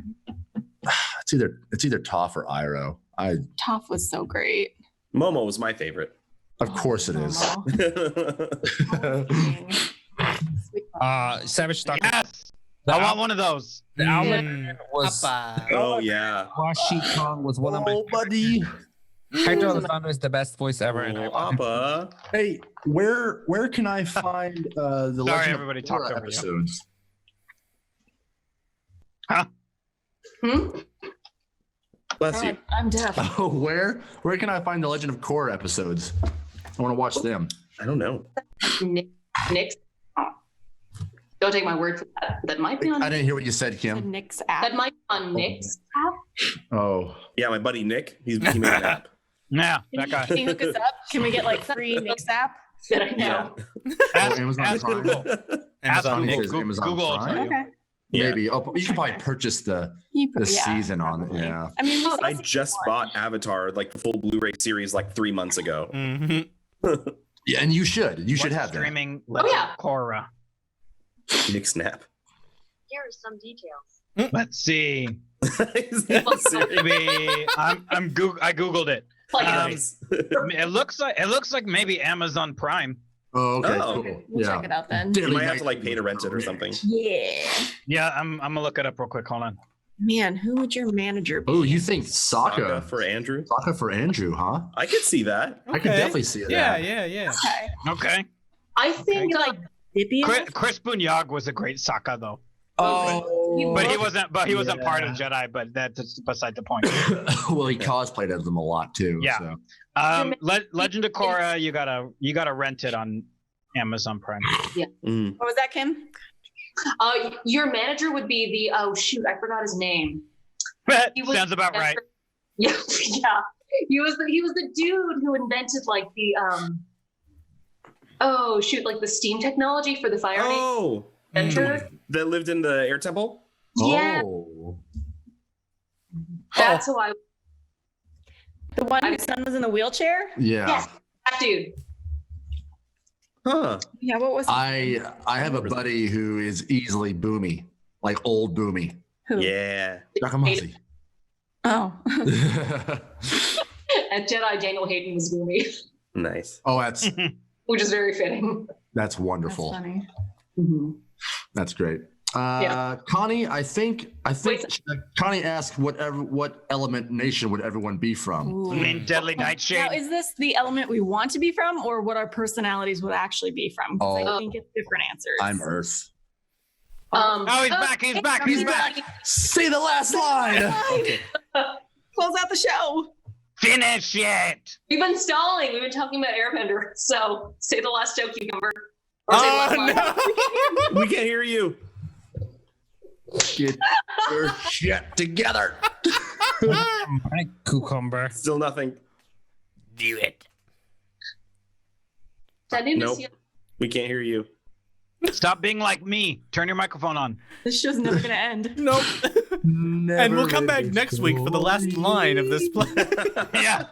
Toph or Iroh. Toph was so great. Momo was my favorite. Of course it is. Savage Stalker. Yes, I want one of those. The album was Oh yeah. Washi Kong was one of my. Oh, buddy. Hydro Alessandro is the best voice ever. And I Oh, want him. Appa. Hey, where can I find the Sorry, Legend everybody of Korra talked over you. episodes? Bless you. I'm deaf. Oh, where can I find the Legend of Korra episodes? I want to watch them. I don't know. Nick's. Don't take my word for that. That might be on. I didn't hear what you said, The Kim. Nick's app. That might be on Nick's app. Oh, Yeah, my buddy Nick. He made an app. Yeah, that guy. Can you hook us up? Can we get like free Nick's app? That I know. Ask, Amazon ask Prime. Google. Ask Amazon Google. Nick is Amazon Google will Prime. tell you. Okay. maybe. Oh, you can probably purchase the Yeah, season on it. probably. Yeah. I mean, I just bought Avatar, like the full Blu-ray series, like 3 months ago. Mm-hmm. Yeah, and you should. You should have that. Streaming. yeah. Korra. Nick Snap. Here are some details. Let's see. Is that serious? Maybe I googled it. Like, It looks like maybe Amazon Prime. Oh, okay. Oh. Cool. we'll Yeah. check it out then. You might have to like pay to rent it or something. Yeah. Yeah, I'm gonna look it up real quick. Hold on. Man, who would your manager be? Oh, you think Sokka Sokka for Andrew? Sokka for Andrew, huh? I could see that. I could definitely see that. Yeah. Okay. Okay. I think Like Dippy? Chris Bunyag was a great Sokka thoh, Oh, but he wasn't part of Jedi. But that's beside the point. well, he cosplayed as them a lot too. Yeah. So. Legend of Korra, you gotta rent it on Amazon Prime. Mm. What was that, Kim? your manager would be the I forgot his name. He was- Sounds about right. Yeah, yeah. He was the dude who invented like the like the steam technology for the fire. Oh, Adventure. that lived in the air temple. Yeah, Oh. that's who I. The one whose son was in the wheelchair? Yeah. Yes, that dude. Huh. Yeah, what was I have a buddy who is easily boomy, like old boomy. who? Yeah. Yakamasi. Oh. At Jedi, Daniel Hayden was Goomy, Nice. Oh, that's which is very fitting. that's wonderful. That's funny. That's great. Yeah. Connie, I think Wait. Connie asked what element nation would everyone be from? Ooh. You mean Deadly Now, Nightshade? is this the element we want to be from, or what our personalities would actually be from? 'Cause Oh. I think it's different answers. I'm Earth. Oh, he's back. He's back. He's back. Say the last line. Close out the show. Finish it. We've been stalling. We've been talking about Airbender. So say the last joke, cucumber. Or say the last line. No. We can't hear you. Get your shit together. My cucumber. Still nothing. Do it. I need to Nope. see. We can't hear you. Stop being like me. Turn your microphone on. This show's never gonna end. Nope. Never And we'll come back ending next week for the last line of this play. Yeah.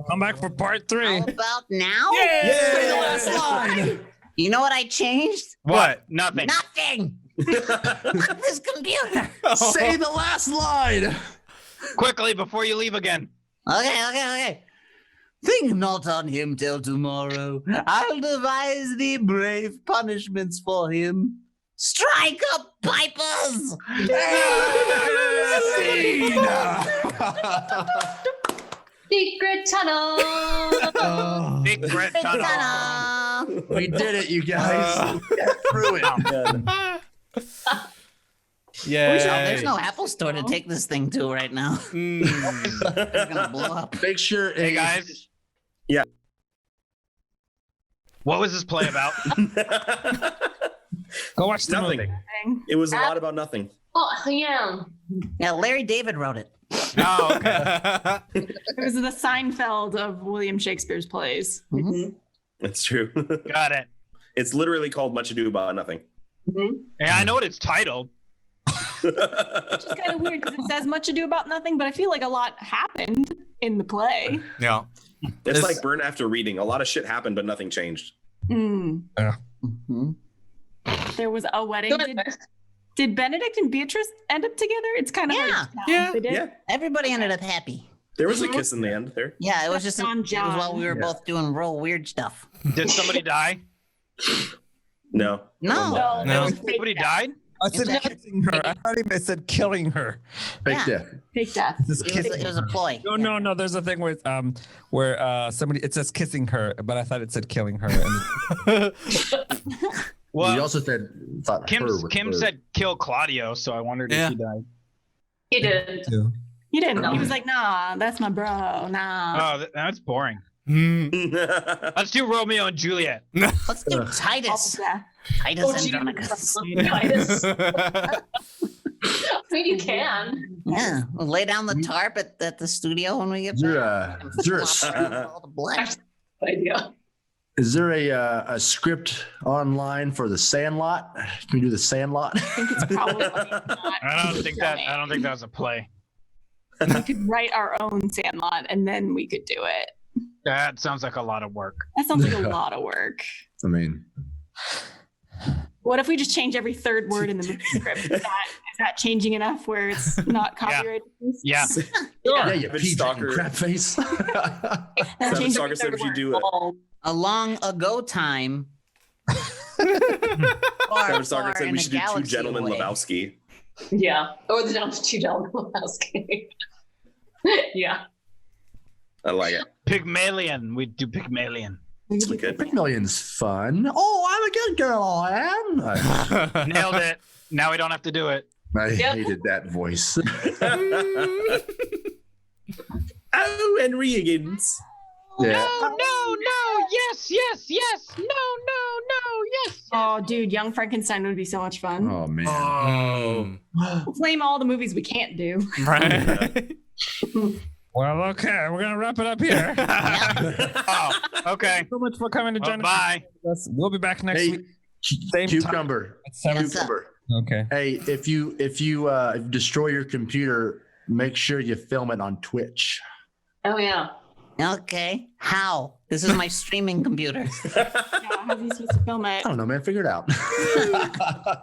Come back for part 3. How about now? Say the last line. You know what I changed? What? Nothing. Nothing. This computer. Say the last line. Quickly before you leave again. Okay. Think not on him till tomorrow. I'll devise thee brave punishments for him. Strike up, pipers! Secret tunnel. Secret tunnel. Ta-da! We did it, you guys. We got through it. Yeah. There's no Apple store to take this thing to right now. It's gonna blow up. Make sure. Hey guys. Yeah. What was this play about? Go watch the Nothing. movie. It was a lot about nothing. Oh, yeah. Yeah, Larry David wrote it. Oh, okay. It was the Seinfeld of William Shakespeare's plays. That's true. Got it. It's literally called Much Ado About Nothing. Yeah, I know what it's titled. Which is kind of weird because it says much ado about nothing, but I feel like a lot happened in the play. Yeah. It's like Burn After Reading. A lot of shit happened, but nothing changed. Yeah. There was a wedding. Did Benedict and Beatrice end up together? It's kind of hard to tell. Yeah. They did. Yeah. Everybody ended up happy. There was a kiss in the end there. Yeah, it was just John. it was while we were both doing real weird stuff. Did somebody die? No. No, No. Somebody died? I said kissing her. I thought he said killing her. Fake Yeah. death. Fake death. This It was, kissing it was a ploy. No. There's a thing where somebody it says kissing her, but I thought it said killing her. And Well, you also said thought Kim her with her. said kill Claudio, so I wondered Yeah. if he died. He did. He didn't. He was like, nah, that's my bro. Nah. Oh, that's boring. That's Let's do Romeo and Juliet. Let's do Titus. Titus Oh, Andronicus. Jesus. I mean, you can. Yeah, we'll lay down the tarp at the studio when we get back. All the blood. Idea. Is there a script online for the Sandlot? Can we do the Sandlot? I think it's probably not. I don't think that was a play. We could write our own Sandlot and then we could do it. That sounds like a lot of work. That sounds like a lot of work. I mean, What if we just change every third word in the movie script? Is that changing enough where it's not copyrighted? Yeah. yeah, you Savage peach Stalker. crap face. Savage Stalker said we should do it. A long ago time. Savage Stalker said in we a should do Two galaxy Gentlemen away. Lebowski. Yeah. Or the Two Gentlemen Lebowski. Yeah. I like it. Pygmalion. We do Pygmalion. We could. Pygmalion's fun. Oh, I'm a good girl, I am. Nailed it. Now we don't have to do it. I Yep. hated that voice. Oh, Henry Higgins. Yeah. No, yes, no, yes. Oh, dude, Young Frankenstein would be so much fun. Oh man. Oh. Let's name all the movies we can't do. Right. well, okay, we're gonna wrap it up here. Oh, okay. So much for coming to Well, join bye. us. We'll be back next Hey, week. Same cucumber. At 7. Yes, sir. Cucumber. Okay. Hey, if you destroy your computer, make sure you film it on Twitch. Oh, yeah. Okay. How? This is my streaming computer. Yeah, how's he supposed to film it? I don't know, man. Figure it out.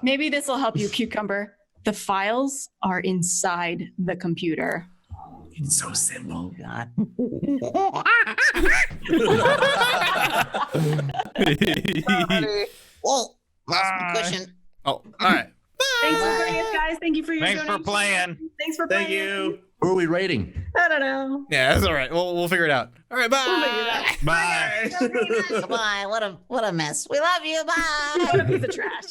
Maybe this will help you, Cucumber. The files are inside the computer. It's so simple. God. Whoa. Lost my cushion. Oh, all right. Thanks for joining us, guys. Thank you for your Thanks for donation. playing. Thanks for playing. Thank you. Who are we rating? I don't know. Yeah, that's all right. We'll figure it out. All right, bye. We'll figure it out. Bye. Bye. What a mess. We love you. Bye. What a piece of trash.